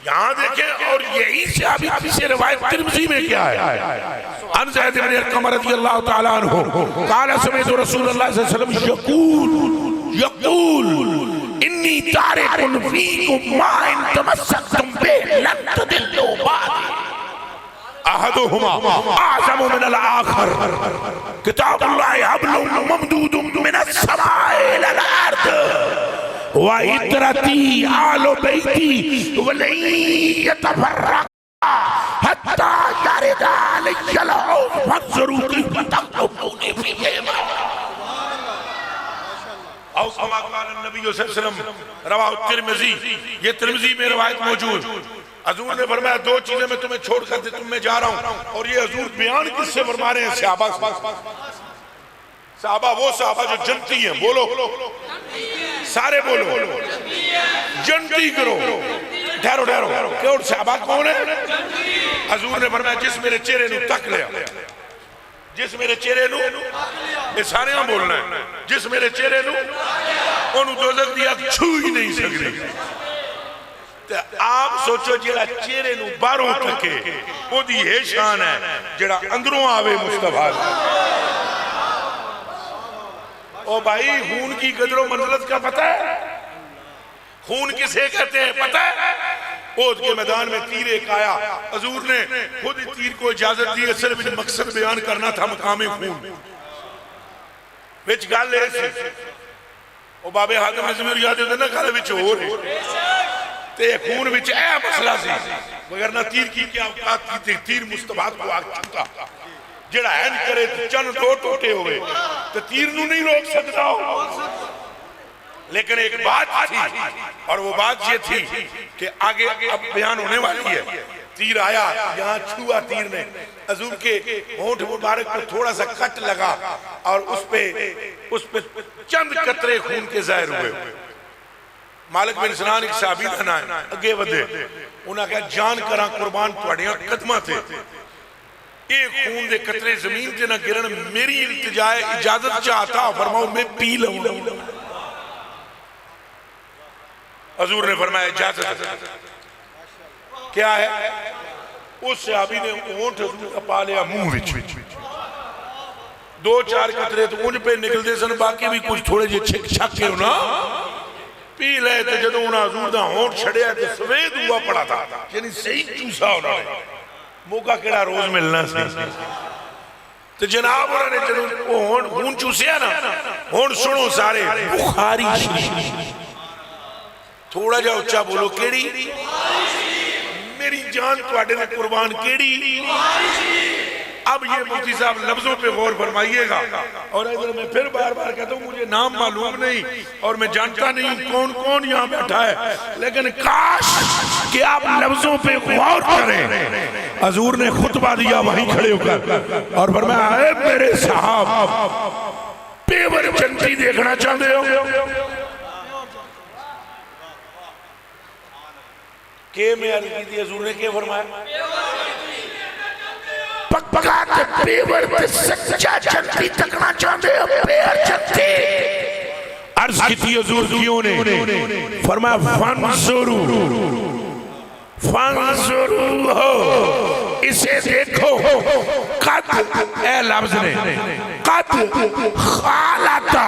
यहाँ देखें। और यही सियादी से रिवायत तिरमिज़ी में क्या है अन ज़ैद इब्न अरक़म रज़ियल्लाहु तआला अन्हु क़ाल समिअतु रसूलल्लाह सल्लल्लाहु अलैहि वसल्लम यक़ूल इन्नी तारिकुन फ़ीकुम मा इन तमस्सकतुम बिही लन तुदिल्लू बादी अहदुहुमा आज़मु मिनल आख़र किताबुल्लाहि हब्लुम ममदूदुम मिनस समाइ इलल अर्द व इतरती आलु बैती वलन यतफर्रक़ा हत्ता यरिदा अलैहिल हौज़ फंज़ुरू कैफ़ तक़लुबूनी फ़ीहिमा। और कमा क़ाल नबी सल्लल्लाहु अलैहि वसल्लम रवाहु तिरमिज़ी, ये तिरमिज़ी में रिवायत मौजूद हजूर ने फरमाया दो चीजें मैं तुम्हें छोड़ कर दे, तुम मैं जा रहा हूं। और ये हजूर बयान किससे फरमा रहे हैं? सहाबा। सहाबा वो सहाबा जो जनती हैं, बोलो सारे बोलो, जनती करो। ठहरो ठहरो, क्यों? सहाबा कौन है? हजूर ने फरमाया जिस मेरे चेहरे नू तक लिया, जिस मेरे चेहरे नू, ये सारे बोलना है, जिस मेरे चेहरे नू ओनू दोज़ख दी अग छू ही नहीं सकती। आप सोचो जेड़ा चेहरे नू बाहरों तके ओदी ये शान है, जेड़ा अंदरों आवे मुस्तफा। ओ भाई खून की कदरों मंजिलत का पता है? खून किसे कहते हैं पता है? ओद के मैदान में तीर एक आया, हजूर ने खुद तीर को इजाजत दी, सिर्फ मकसद बयान करना था मकामे खून। विच गल ए सी ओ बाबे हातिम अजमेर याद है ना, गल विच हो रही ते खून विच ए मसला सी, मगर ना तीर की क्या औकात थी, तीर मुस्तफा को आग चुका। जेड़ा है करे चन दो टोटे हुए तो तीर नू नहीं रोक सकता हो। लेकिन एक बात थी, और वो बात ये थी कि आगे अब बयान होने वाली है। तीर आया, यहाँ छुआ तीर ने, हजूर के होंठ मुबारक पर थोड़ा सा कट लगा और उस पे चंद कतरे खून के जाहिर हुए। मालिक बिन सिनान एक साहबी का नाम है, अगे वधे, उन्हें कहा जान करा कुर्बान तुहाडियां कदमां ते, ये खून दे कतरे जमीन ते ना गिरन, मेरी इल्तिजाए इजाजत चाहता फरमाओ मैं पी लूं। हजूर ने फरमाया इजाजत। क्या है? उस सहाबी ने होंठ हजूर का पा लिया मुंह विच, दो चार कतरे तो उन पे निकलते सन, बाकी भी कुछ थोड़े जे छिक छक के ना पी ले। तो जदों उन्हें हजूर दा होंठ छड़िया तो सवेद हुआ पड़ा था, यानी सही चूसा उन्होंने। मौका केड़ा रोज मिलना सी। तो जनाब उन्होंने जदों वो होंठ खून चूसिया ना, होंठ सुनो सारे, बुखारी थोड़ा जा उच्चा बोलो, केड़ी? मेरी जान तुहाडे ने कुर्बान केड़ी? अब ये मुफ्ती साहब लफ्जों पे गौर फरमाइएगा। और इधर मैं फिर बार बार कहता हूँ मुझे नाम मालूम नहीं और मैं जानता नहीं कौन कौन यहाँ बैठा है, लेकिन काश कि आप लफ्जों पे गौर करें। हजूर ने खुतबा दिया वहीं खड़े होकर और फरमाया मेरे साहब पेवर जनती देखना चाहते हो? के में अर्ज की थी, हजूर ने क्या फरमाया? पक्का ते पेवर ते सच्चा जनती तकना चाहते हो? पेवर जनती अर्ज की थी हजूर क्यों ने? फरमाया फंजुरू फंजुरू हो, इसे देखो कद, ए लफ्ज ने कद खालता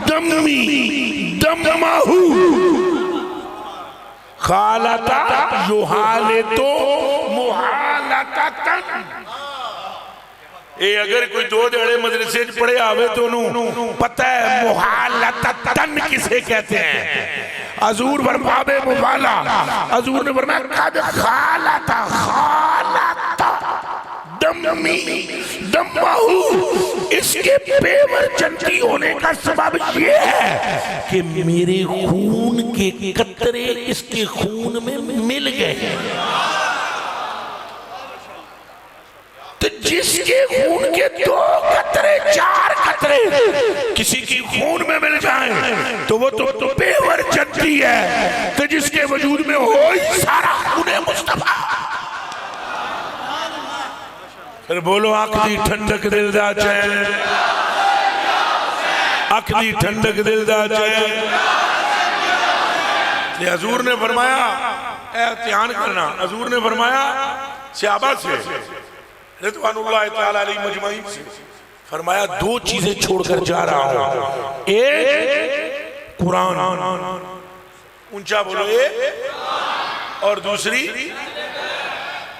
दमी दमाहू, खालता युहाले तो मुहालता तन। ये अगर कोई दो दड़े मदरसे पढ़े आवे तो पता है मुहालता तन किसे कहते हैं। हजूर फरमावे मुबाला, हजूर ने फरमाया कद खालता खालता दमी दमाहू, इसके पेवर जनती होने का सबब ये है कि मेरे खून के कतरे इसके खून में मिल गए। तो जिसके खून के दो कतरे चार कतरे किसी की खून में मिल जाएं तो वो तो पेवर जनती है। तो जिसके वजूद में हो सारा खून मुस्तफा। फिर बोलो आंख दी ठंडक दिल दा चैन, आंख दी ठंडक दिल दा चैन। हजूर ने फरमाया ध्यान करना, हजूर ने फरमाया सहाबा से रिज़वानुल्लाह ताला अलैहि मजमाइन से फरमाया दो चीजें छोड़कर जा रहा हूं, एक कुरान, ऊंचा बोलो एक, और दूसरी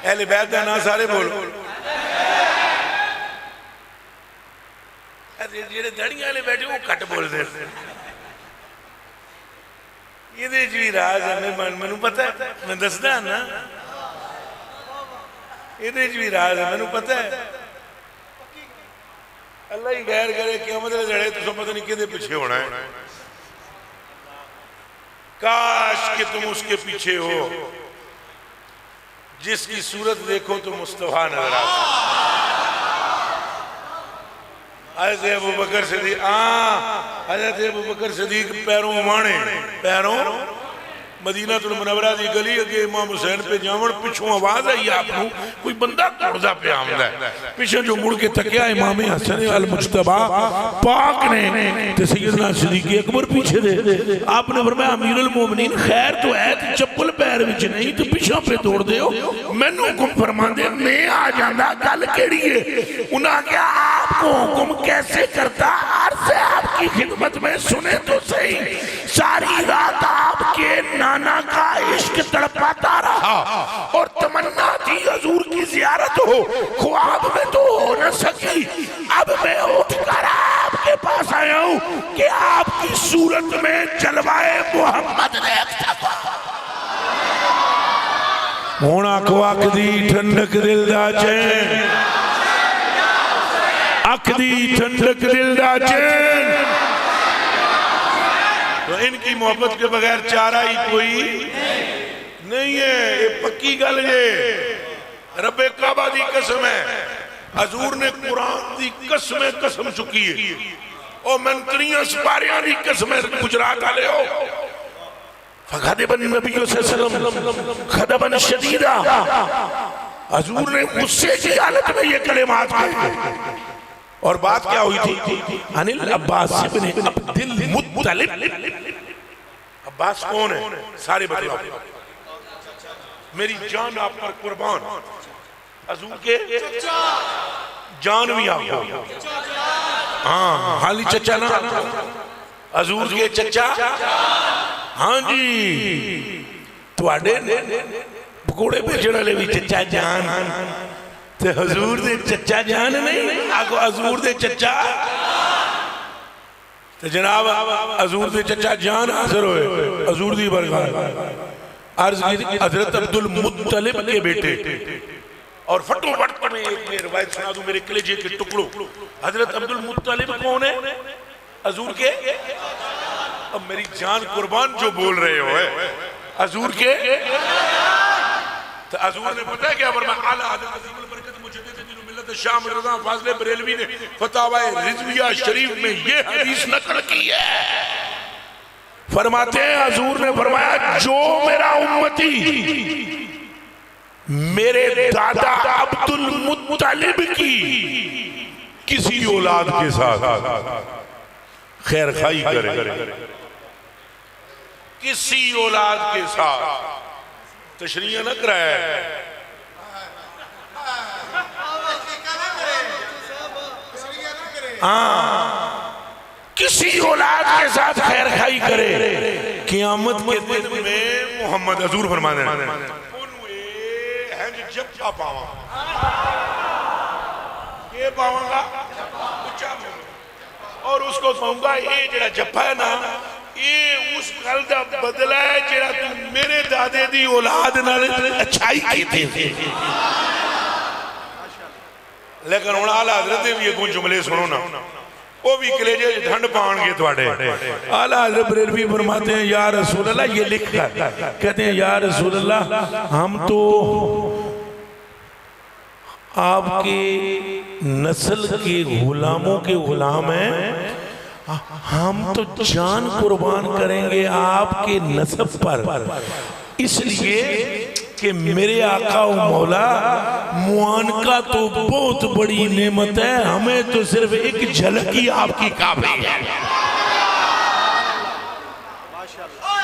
अहले बैत दा नाम सारे बोलो। जेड़े दाढ़ियां वाले बैठे वो घट बोलते, ये भी राज है, मैनू पता है, मैं दसदा ना, ये भी राज है, मैनू पता है। अल्लाह ही गैर करे क़यामत दे लड़े तो पता नहीं किहदे पीछे होना है। काश कि तुम उसके पीछे हो जिसकी सूरत देखो तो मुस्तफा नजर आता है। हज़रत अबू बकर सिद्दीक हज़रत अबू बकर सिद्दीक पैरों माने पैरों मदीनातुल मुनव्वरा दी गली अगे इमाम हुसैन पे जावन पिछों आवाज आई आपको कोई बंदा दौड़दा पे आंदा है। पिछे जो मुड़ के तकिया इमाम हसन अल मुज्तबा पाक ने ते सैयदना सिद्दीक अकबर पीछे दे आपने फरमाया अमीरुल मोमिनीन खैर तो है ते चप्पल पैर विच नहीं तो पिछों पे दौड़ दे हो मैनू हुक्म फरमांदे मैं आ जांदा गल केड़ी है। उन्हां क्या आपको हुक्म कैसे करता अर्ज़ है आपकी खिदमत में सुने तो सही। सारी रात आपके नाना का इश्क तड़पाता रहा और तमन्ना थी हजूर की जियारत हो ख्वाब में तो हो न सकी। अब मैं उठकर आपके पास आया हूं कि आपकी सूरत में जलवाए मोहम्मद देख सका। होना अख दी ठंडक दिल दा चैन अख दी ठंडक दिल दा चैन। तो इनकी मोहब्बत के बगैर चारा ही कोई नहीं है। ये पक्की गल है। रब्बे काबा दी कसम है हजूर ने कुरान दी कसम चुकी है और मंत्रियां सिपारियां दी कसम गुजरात वाले हो फगदबन नबी खदबन शदीदा हजूर ने गुस्से की हालत में ये कलिमात कहे। और बात क्या हुई थी अनिल अब्बास इब्न अब्दुल मुत्तलिब। अब्बास कौन है सारे बताओ। मेरी जान आप पर कुर्बान हजूर के जान भी आपको हाँ हाली चचा ना हजूर के चचा हाँ जी तुहाडे पकौड़े भेजने वाले भी चचा जान ते हजूर दे चचा जान नहीं आगो हजूर दे चचा ते जनाब हजूर दे चचा जान हाजिर होए हजूर दी बरगाह अर्ज की हजरत अब्दुल मुत्तलिब के बेटे और फटोफट में एक मैं रिवायत सुना दूं मेरे कलेजे के टुकड़ों। हजरत अब्दुल मुत्तलिब कौन है हजूर के अब मेरी जान कुर्बान जो बोल रहे हो है हजूर के तो हजूर ने पता है क्या फरमाया आला हजरत अजीमुल बरकत मुजद्दिद दीनुल मिल्लत शाम रज़ा फाज़िल बरेलवी ने फतावा रिज़विया शरीफ में ये हदीस नकल की है। फरमाते हैं हजूर ने फरमाया जो मेरा उम्मती मेरे दादा अब्दुल मुत्तलिब की किसी औलाद के साथ खैर खाई करे किसी औलाद के साथ तशरीह न कराया किसी औलाद के साथ खैर खाई करे क़यामत के दिन में मोहम्मद हजूर फरमाते हैं जप्पा पावा ये पावांगा और उसको कहूंगा ये जरा जप्पा है ना ये उस गल दा बदला है जेड़ा तू मेरे दादे दी औलाद नाल अच्छाई की थी। लेकिन हुण आला हज़रत दे भी अगों जुमले सुनो ना वो भी कलेजे ठंड पाएंगे तुहाडे। आला हज़रत बरेलवी फरमाते हैं या रसूल अल्लाह ये लिख कर कहते हैं या रसूल अल्लाह हम तो आपके नस्ल के गुलामों के गुलाम हैं हम तो जान कुर्बान करेंगे आपके नस्ब पर इसलिए कि मेरे आका व मौला मुआनका तो बहुत बड़ी नेमत है हमें तो सिर्फ एक झलक ही आपकी काफी है।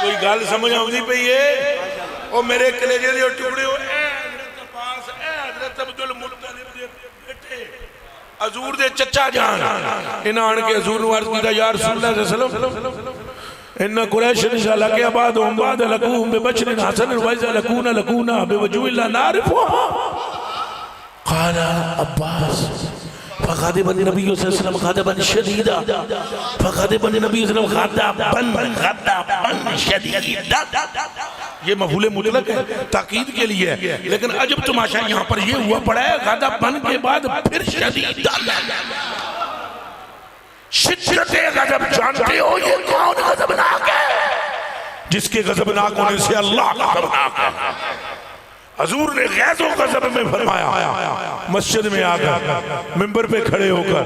कोई गल समझ आती पई है और मेरे कलेजे दे टुकड़े अब्दुल मुत्तलिब दे बेटे हजूर दे चचा जान इन्हां आण के हजूर नूं अर्ज कीता या रसूलुल्लाह सल्लल्लाहु अलैहि वसल्लम इन्ना कुरैश निसाला के बाद बाद लकूम बिबशरिन हसन व लकूना लकूना बिवजूहिल्ला नारिफु क़ाला अब्बास फ़ग़ज़िब नबी सल्लल्लाहु अलैहि वसल्लम ग़ज़बन शदीदा फ़ग़ज़िब नबी सल्लल्लाहु अलैहि वसल्लम ग़ज़बन शदीदा। ये मफूले मुतलक है ताकीद के लिए है लेकिन अजब तमाशा यहाँ पर ये हुआ पड़ा है ग़ज़बन के बाद फिर शदीदा। शिद्दते गज़ब जानते हो ये कौन गज़बनाक है जिसके गज़बनाक होने से अल्लाह गज़बनाक है। हजूर ने गैज़ो गज़ब में फरमाया, मस्जिद में आकर मिंबर पे खड़े होकर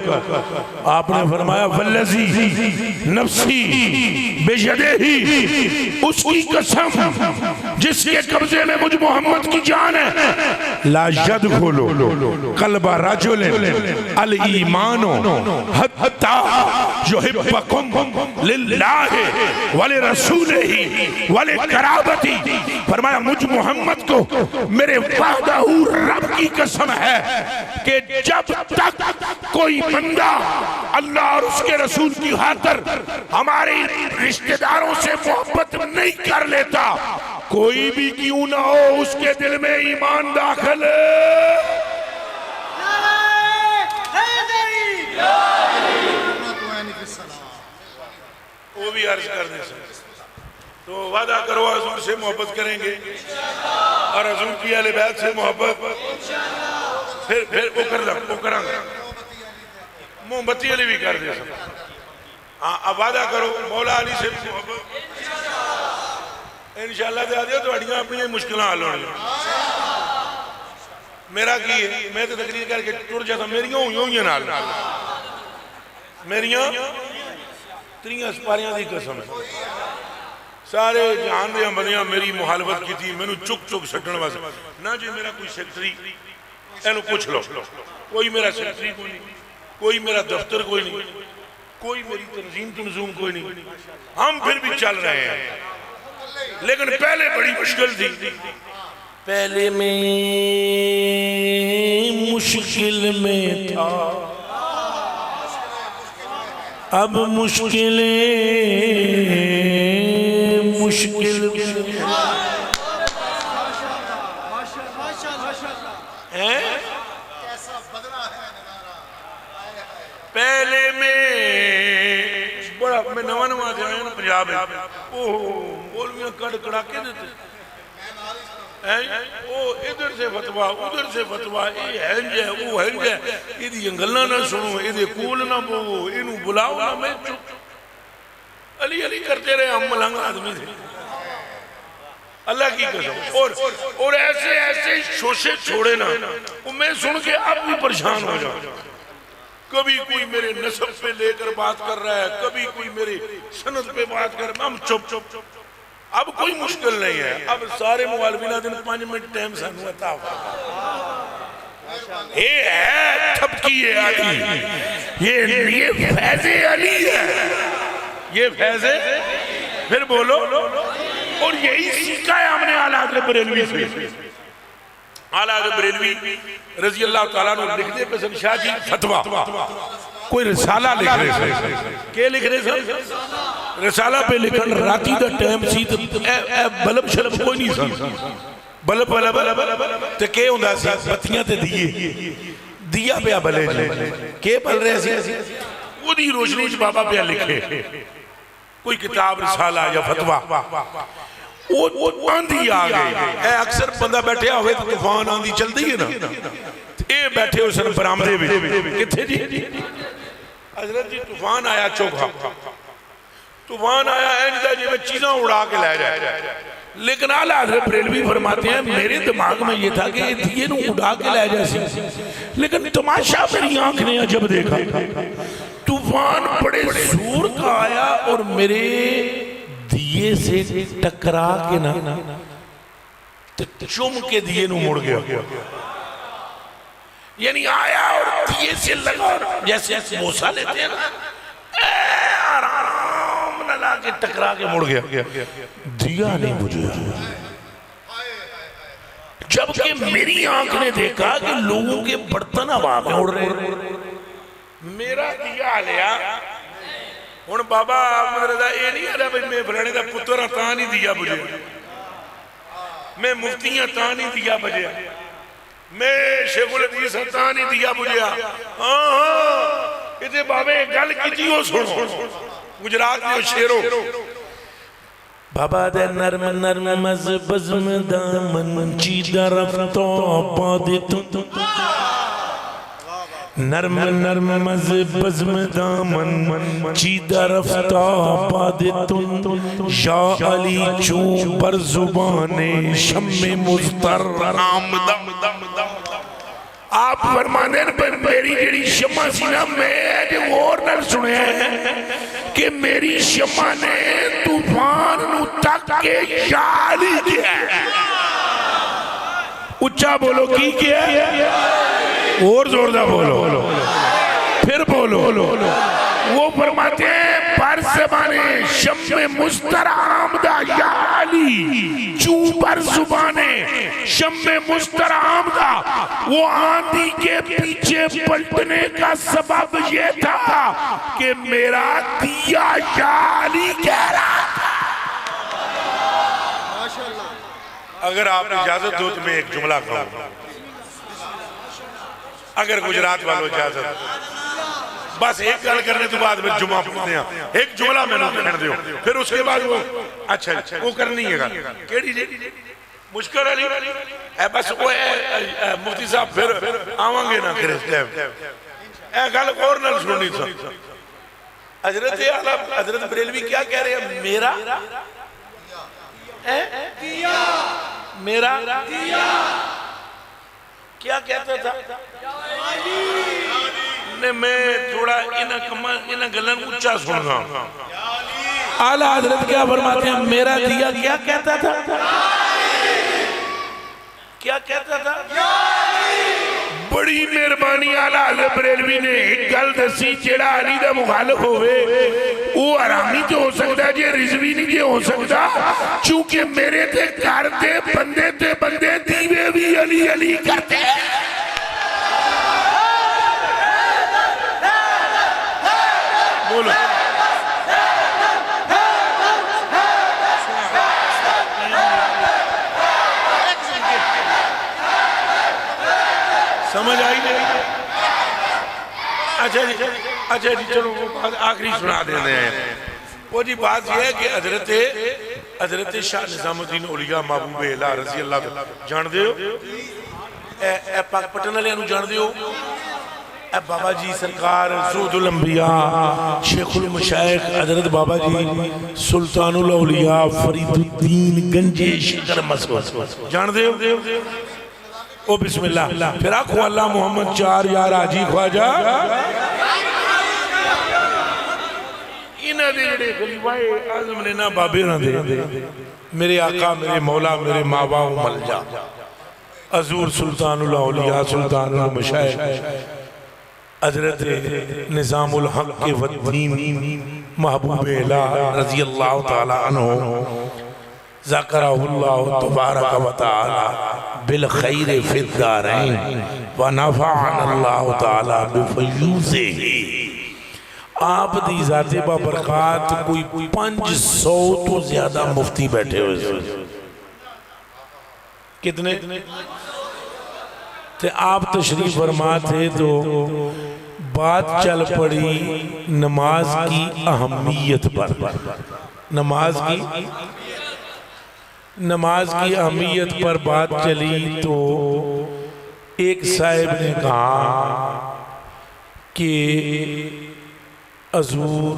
आपने फरमाया वल्लज़ी नफ्सी बियदिही, उसकी कसम जिसके कब्जे में मुझ मोहम्मद की जान है, ला यदखुलु क़ल्बा रजुलिन अल ईमानु हत्ता युहिब्बकुम लिल्लाहि व लिरसूलिही व लिक़राबती। फरमाया मुझ मोहम्मद को मेरे वाहदाहू रब की कसम है कि जब तक कोई बंदा अल्लाह और उसके रसूल की खातिर हमारे रिश्तेदारों से मोहब्बत नहीं कर लेता, कोई भी क्यों ना हो, उसके दिल में ईमान दाखिल वो भी अर्ज करने से। तो वादा करो हजूर से मोहब्बत करेंगे और हजूर की अहले बैत से मोहब्बत, फिर वो करांगे मोमबत्ती अली भी कर दे। हाँ अब वादा करो मौला अली से मोहब्बत इंशाअल्लाह दे दियो, तो अपनी मुश्किल हल होनी। मेरा की है, मैं तो तकरीर करके टुर जाता, मेरियां हुई नाल मेरियां त्रियां सपारियां दी कसम है, सारे जहान दे बंदियां मेरी मुखालफत की थी, मैनू चुक चुक छड्डण वास्ते ना जी मेरा कोई सेक्रेटरी, इहनू पुछ लो, कोई मेरा सेक्रेटरी कोई नहीं, कोई मेरा दफ्तर कोई नहीं, कोई मेरी तंजीम तंजूम कोई नहीं, हम फिर भी चल रहे हैं। लेकिन पहले बड़ी मुश्किल थी, पहले में मुश्किल में था, अब मुश्किलें मुश्किल हैं। पहले में बड़ा मैं नवा नवा आया ना पंजाब में, ओह मौलवियां कड़ कड़ाके देते, ओ इधर से फतवा उधर से फतवा, ये हैंज है वो हैंज है, इहदी गल्लां ना सुनो, इहदे कोल ना बोवो, इहनू बुलाओ ना। मैं चुप अली अली करते रहे, हम मलंग आदमी थे अल्लाह की कसम। और ऐसे ऐसे शोशे छोड़े ना, मैं सुन के अब भी परेशान हो जाऊं। कभी कोई मेरे नस्ब पे लेकर बात कर रहा है, कभी कोई मेरे सनद पे बात कर, हम चुप चुप चुप। अब कोई मुश्किल नहीं है, अब सारे मुआलविना दिन 5 मिनट टाइम सानू अता हो। ये है ठपकी है अली, ये फैज़े अली है, ये फैज़े, फिर बोलो। और यही सीखा है हमने आला हज़रत बरेलवी से। आला हज़रत बरेलवी रज़ी अल्लाह ताला अन्हु लिखते पे शाह जी फतवा, कोई रिसाला लिख रहे थे, क्या लिख रहे थे? रिसाला पे लिखन राती दा टाइम सी, बल्ब शल्ब कोई नहीं सी, बल्ब बल्ब ते के हुंदा सी, बत्तियां ते दिया पिया बले, के बल रहे सी, ओदी रोशनी च बाबा पिया लिखे कोई किताब रिसाला या फतवा, आंधी आ गई। अक्सर बंदा बैठा हो तो तूफान आंधी चलती है ना, ये बैठे हो सन बरामदे में, किथे जी हजरत जी तूफान आया, चौखा तूफान आया है जिਵੇਂ चीज़ां उड़ा के लै जाए। लेकिन आला हज़रत बरेलवी फरमाते हैं मेरे दिमाग में ये था कि दिए नू उड़ा के लै जाए, लेकिन तमाशा मेरी आंख ने जब देखा, तूफान बड़े जोर का आया और मेरे दिए से टकरा के ना चुम के दिए नू मुड़ गया। यानी आया और दिए से लगा, जैसे समोसा लेते हैं ना, आराम न ला के टकरा के मुड़ गया, दिया नहीं बुझा। जबकि मेरी आंख ने देखा कि लोगों के बर्तन हवा में उड़ रहे, मेरा दिया लिया। हुण बाबा अहमद रज़ा ये नहीं आया भाई मैं फलाने का पुत्र ता नहीं दिया बुझे, मैं मुफ्ती हाँ ता नहीं दिया बजे, मैं शेखुल हदीस ता नहीं दिया बुझिया। हाँ हाँ इतने बाबे गल की हो सुनो, गुजरात में शेरो बाबा दे नरम नरम मज बज़म दामन ची दरफ्तो पादे तू नरम नरम मज बज़्म दामन चीदा रफ्ता बादितुन या अली चूं पर जुबाने शम्मे मुज़्तर आमदा। आप फरमाने मेरी जेड़ी शम्मा सी ना, मैं और नाल सुनिया है कि मेरी शम्मा ने तूफान नू तक के याद ही किया। उच्चा बोलो की किया, और जोरदार बोलो, फिर बोलो। वो फरमाते हैं पर ज़बाने शम्मे मुज़्तर आमदा या अली चू पर जुबाने शम्मे मुज़्तर आमदा। वो आंधी के पीछे पलटने का सबब ये था कि मेरा दिया या अली कह रहा था। अगर आप इजाजत दो तो मैं एक जुमला कहूँगा, अगर गुजरात वालों इजाजत, बस एक गल करने तो बाद में जुमा पढ़ते हैं, एक जुमला मैंने कहने दो, फिर उसके बाद वो अच्छा वो करनी है गल केड़ी जी मुश्किल है बस वो मुफ्ती साहब फिर आवांगे ना फिर इस टाइम ए गल और ना सुननी था। हजरत आला हजरत बरेलवी क्या कह रहे हैं, मेरा मेरा क्या कहता था ने, मैं थोड़ा इन गलन ऊंचा सुनना। आला हजरत क्या फरमाते हैं, मेरा दिया क्या कहता था, क्या कहता था? बड़ी मेहरबानी आला हजरत बरेलवी ने एक गल दसी, जेड़ा अली दा मुखालिफ होवे वो हरामी तो हो सकता है, जे रिजवी नहीं जे हो सकता, क्योंकि मेरे ते घर दे बंदे दीवे भी अली अली करते हैं। बोलो समझ आई नहीं? अच्छा जी चलो आखिरी सुना देते हैं। वो जी बात यह है कि हजरत शाह निजामुद्दीन औलिया महबूब अल्लाह रज़ी अल्लाह जानते हो, पाकपटन वाले जानते हो, बाबा जी सरकार ज़ुहदुल अंबिया शेखुल मशाइख हजरत बाबा जी सुल्तानुल औलिया फरीदुद्दीन गंजे शिकर मसऊद जानते हो? ओ बिस्मिल्लाह फिर आखो अल्लाह मोहम्मद चार यार हाजी ख्वाजा इन्हां दे जेड़े खलीफाए आज़म ने ना बाबे ना दे मेरे आका मेरे मौला मेरे माँ बाप मल जा हजूर सुल्तानुल औलिया सुल्तानुल मशाइख हजरत निजामुल हक के वद्दीन महबूब अल्लाह रज़ी अल्लाह तआला अन्हु ज़करहुल्लाह तबारक व तआला बिल खैर फिद दारैन व नफ़अनल्लाहु तआला बिफ़यूज़िही। आप दी ज़ाते बरक़ात कोई 500 तो ज्यादा मुफ्ती बैठे हुए कितने थे। आप तशरीफ फरमा थे तो बात चल पड़ी नमाज की अहमियत पर। नमाज की अहमियत पर बात चली तो एक साहिब ने कहा कि हजूर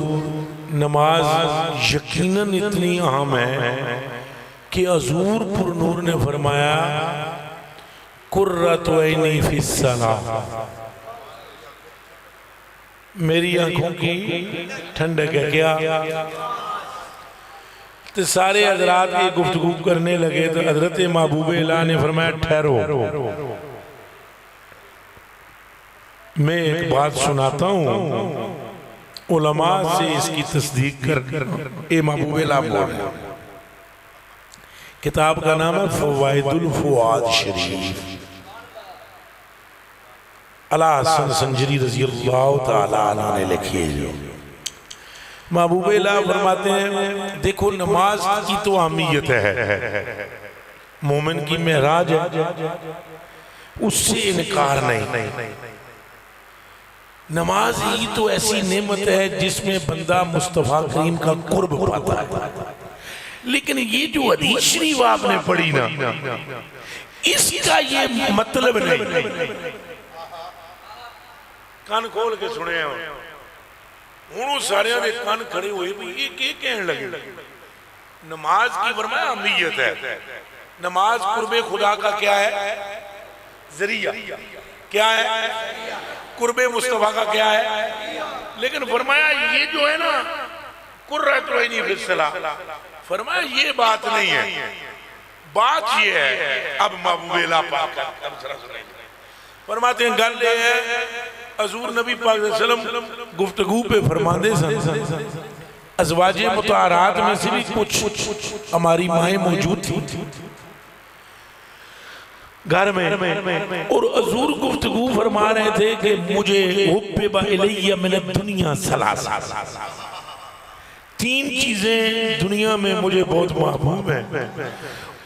नमाज यकीनन इतनी अहम है कि हजूर पुरनूर ने फरमाया कुर्रतु ऐनी फिस्सलाह, मेरी आंखों की ठंडक है। क्या तो सारे हजरात ये गुफ्तगू करने लगे तो हजरत महबूब अल्लाह ने फरमाया ठहरो, मैं एक बात सुनाता हूँ, उलमा से इसकी तस्दीक कर। ए महबूब अल्लाह बोल रहे हैं, किताब का नाम है फवाइदुल फुआद शरीफ, अला हसन संजरी रज़ी अल्लाह तआला अन्हु ने लिखी है। जो महबूब अल्लाह फरमाते हैं देखो नमाज की तो अहमियत है, मोमिन की मेराज है, उससे इनकार नहीं। नमाज ही तो ऐसी नेमत है जिसमें बंदा मुस्तफा करीम का कुर्ब पाता है। लेकिन ये जो हदीस शरीफ आपने पढ़ी ना, इसका ये मतलब नहीं कन खोल के सुने हूं सारे दे कन खड़े हुए भी ये क्या कहने लगे। नमाज की फरमाया अहमियत है, नमाज कुर्बे खुदा का क्या है, जरिया क्या है, कुर्बे मुस्तफा का क्या है। लेकिन फरमाया ये जो है ना कुर्रतु ऐनी फिस सलाह, फरमाया ये बात नहीं है, बात ये है। अब महबूबेला पाक फरमाते हैं गल ये है, हजूर नबी पाक सल्लल्लाहु अलैहि वसल्लम गुफ्तगू पे फरमाते सन अज़वाजे मुताहरात में से भी कुछ हमारी माएँ मौजूद थी घर में, और हजूर गुफ्तगू फरमा रहे थे कि मुझे हुब्बिबा इलैया मिनद दुनिया सलासा, तीन चीजें दुनिया में मुझे बहुत महबूब हैं।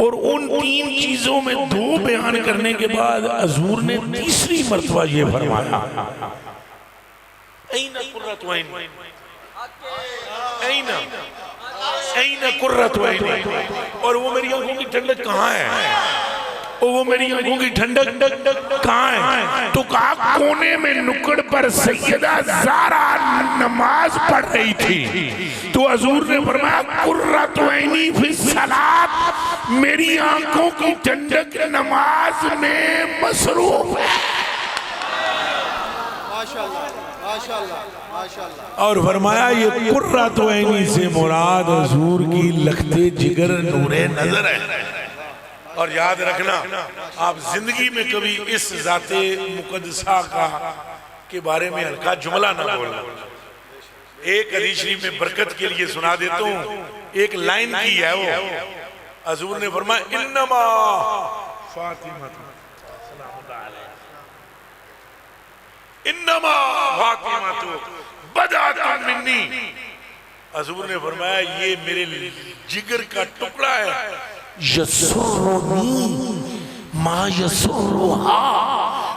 और उन तीन चीजों में दो बयान करने के बाद हजूर ने तीसरी मर्तबा ये फरमाया ऐना कुर्रतु ऐनी, ऐना ऐना कुर्रतु ऐनी, और वो मेरी आंखों की ठंडक कहाँ है, और वो मेरी आंखों की ठंडक कहाँ है। तो कहा कोने में नुक्कड़ पर सैयदा ज़ारा नमाज पढ़ रही थी, तो हजूर ने फरमाया कुर्रतु ऐनी फिस सलात, मेरी आंखों की ठंडक नमाज में मसरूफ है। माशाअल्लाह माशाअल्लाह माशाअल्लाह। और फरमाया ये कुर्रतु ऐनी से मुराद हजूर की लखते जिगर नूरे नजर है। और याद रखना आप जिंदगी में कभी इस जाते मुकद्दसा का के बारे में हल्का जुमला ना बोलना। एक हदीस शरीफ में बरकत के लिए सुना देता हूँ, एक लाइन की है वो, हजूर ने फरमाया इन्नमा फातिमा, इन्नमा फातिमा तो बदात मिन्नी, हजूर ने फरमाया ये मेरे जिगर का टुकड़ा है, यसुर्रुनी मा यसुर्रुहा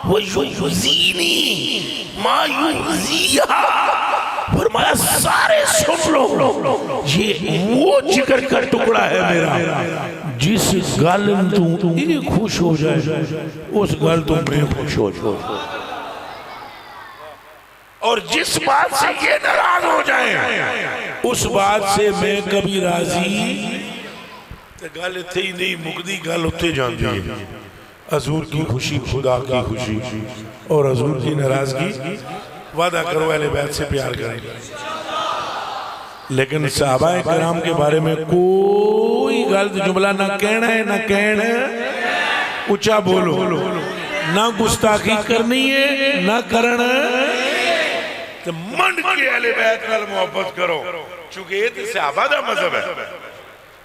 व युज़ीनी मा युज़ीहा। फरमाया सारे सुन लो, ये वो जिगर का टुकड़ा है मेरा जिस गल तू ये खुश हो जाए उस गल तू मैं खुश हो जाए, और जिस बात से ये नाराज हो जाए उस बात से मैं कभी राजी। गल इत्थे ही नहीं मुकदी, गल उत्थे जाती है। हजूर की खुशी खुदा की खुशी और हजूर की नाराजगी, वादा करो अहले बैत से प्यार करेंगे। लेकिन सहाबा किराम के बारे में कोई गलत जुमला ना कहना है, ना कहना, ऊंचा बोलो, ना गुस्ताखी करनी है ना करना, तो मन के अहले बैत नाल मोहब्बत करो, चूंकि ये तो सहाबा दा मजहब है,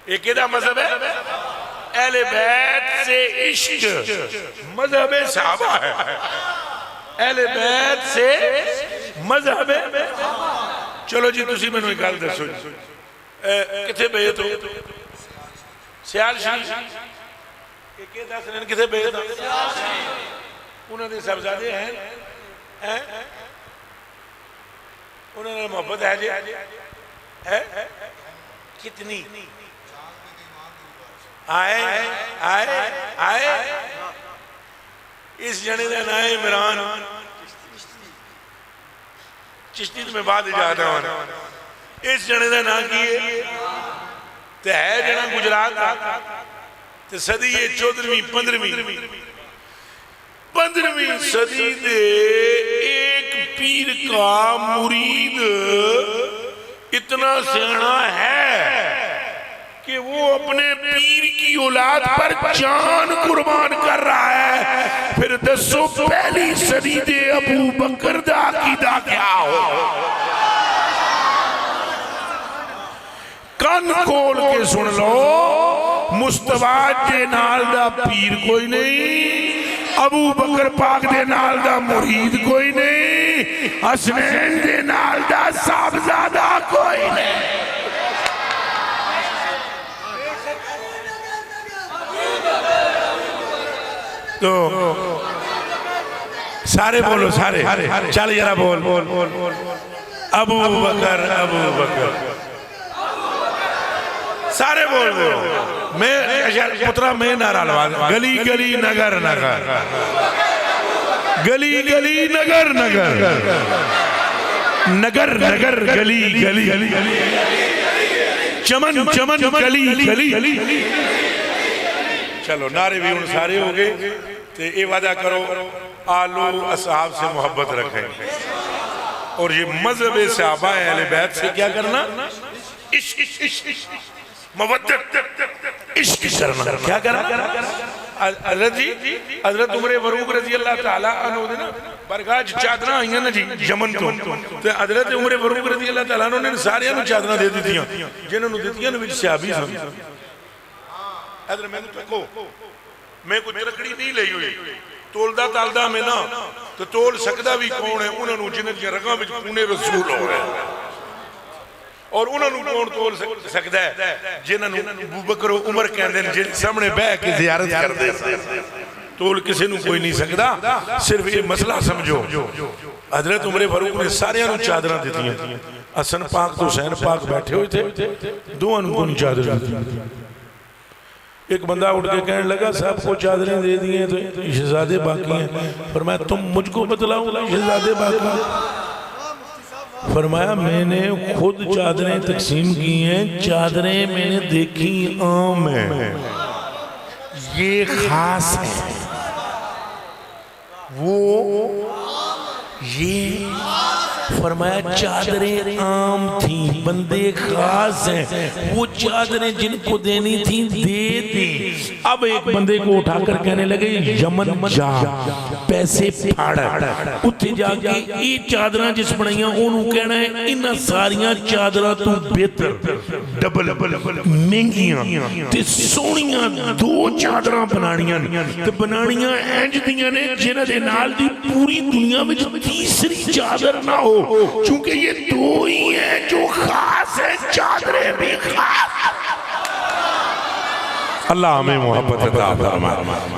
एक मजहब है अहले बैत से इश्क, मजहब सहाबा है, अहले बैत से मजहब है। चलो जी तुसी मैनू एक गल दसो जी, किथे बेत हो? सियाल शरीफ के दस दिन किथे बेत? उन्होंने साहबजादे हैं, उन्होंने मोहब्बत है जी, है कितनी? आए आए आए इस जने का नाम है इमरान चिश्ती, तो मैं बाद जाता हूं। इस जने का नाम की है जना गुजरात का, सदी है 14वीं 15वीं सदी दे एक पीर का मुरीद इतना सियाना है कि वो अपने पीर की औलाद पर जान कुर्बान कर रहा है। फिर दसो पहली सदी दे अबू बकर दा अकीदा क्या हो? कान खोल के सुन लो, मुस्तफा दे नाल दा पीर कोई नहीं, अबू बकर पाक दे नाल दा मुरीद कोई नहीं, हसनैन दे नाल दा साहबजादा कोई नहीं। तो सारे बोलो, सारे चल जरा बोल, अबू बकर अबू बकर, सारे बोल दो। मैं पुत्रा मैं नारा लगा, गली गली नगर नगर गली गली नगर नगर, नगर नगर गली गली, चमन चमन गली गली। चलो नारे भी उन सारे हो गए। तो ये वादा करो आलू असहाब से मोहब्बत रखें, और ये मजहब सहाबा अहले बैत से क्या करना, इश्क मवद्दत इश्क करना। क्या करना? हज़रत जी, हज़रत उमर फारूक रज़ी अल्लाह ताला अन्हु दे ना बरगाह चादर आई ना जी यमन तो हज़रत उमर फारूक रज़ी अल्लाह ताला अन्हु ने सारियां नूं चादर दे दित्तियां, जिन्हां नूं दित्तियां ने विच सहाबी सन। इधर मैनूं तको, मैं कोई तरकड़ी नहीं ली हुई, तोलदा तालदा मैं ना तो तोल सकदा भी कौन है उन्होंने जिन्हां दी रगां विच खूने रसूल हो रहा है, और उन्होंने कौन तोल सकता है जिन्हां नूं अबू बकर उमर कहंदे ने, जिन्हां सामने बह के ज़ियारत करदे तोल किसी नूं कोई नहीं सकदा। सिर्फ ये मसला समझो, हज़रत उमर फारूक ने सारियां नूं चादरां दित्तियां, हसन पाक तो हुसैन पाक बैठे हुए थे, दोवां नूं कोई चादर दी। एक बंदा उठ के कहने लगा साहब को चादरें दे दी हैं तो शहजादे बाकी हैं। फरमाया तुम मुझको बतलाऊंगा शहजादे बाकी? फरमाया मैंने खुद चादरें तकसीम की हैं, चादरें मैंने देखी आम है, ये खास है, वो ये। फरमाया चादरें आम थी, बंदे खास हैं, वो चादरें जिनको देनी थी दे दी। अब एक बंदे को उठाकर कहने लगे यमन जा पैसे फाड़, उत्थे जाके ये चादरां जिस बनाइयां ओनू कहना है इन्हां सारियां चादरां तू बेहतर डबल महंगियां ते सोहणियां दो चादरां बनानियां ते बनानियां इंज दियां ने जिन्हां दे नाल दी पूरी दुनिया विच तीसरी चादर ना हो, क्योंकि ये दो ही है जो खास है, चादरें भी खास। अल्लाह हमें मोहब्बत अता फरमाए।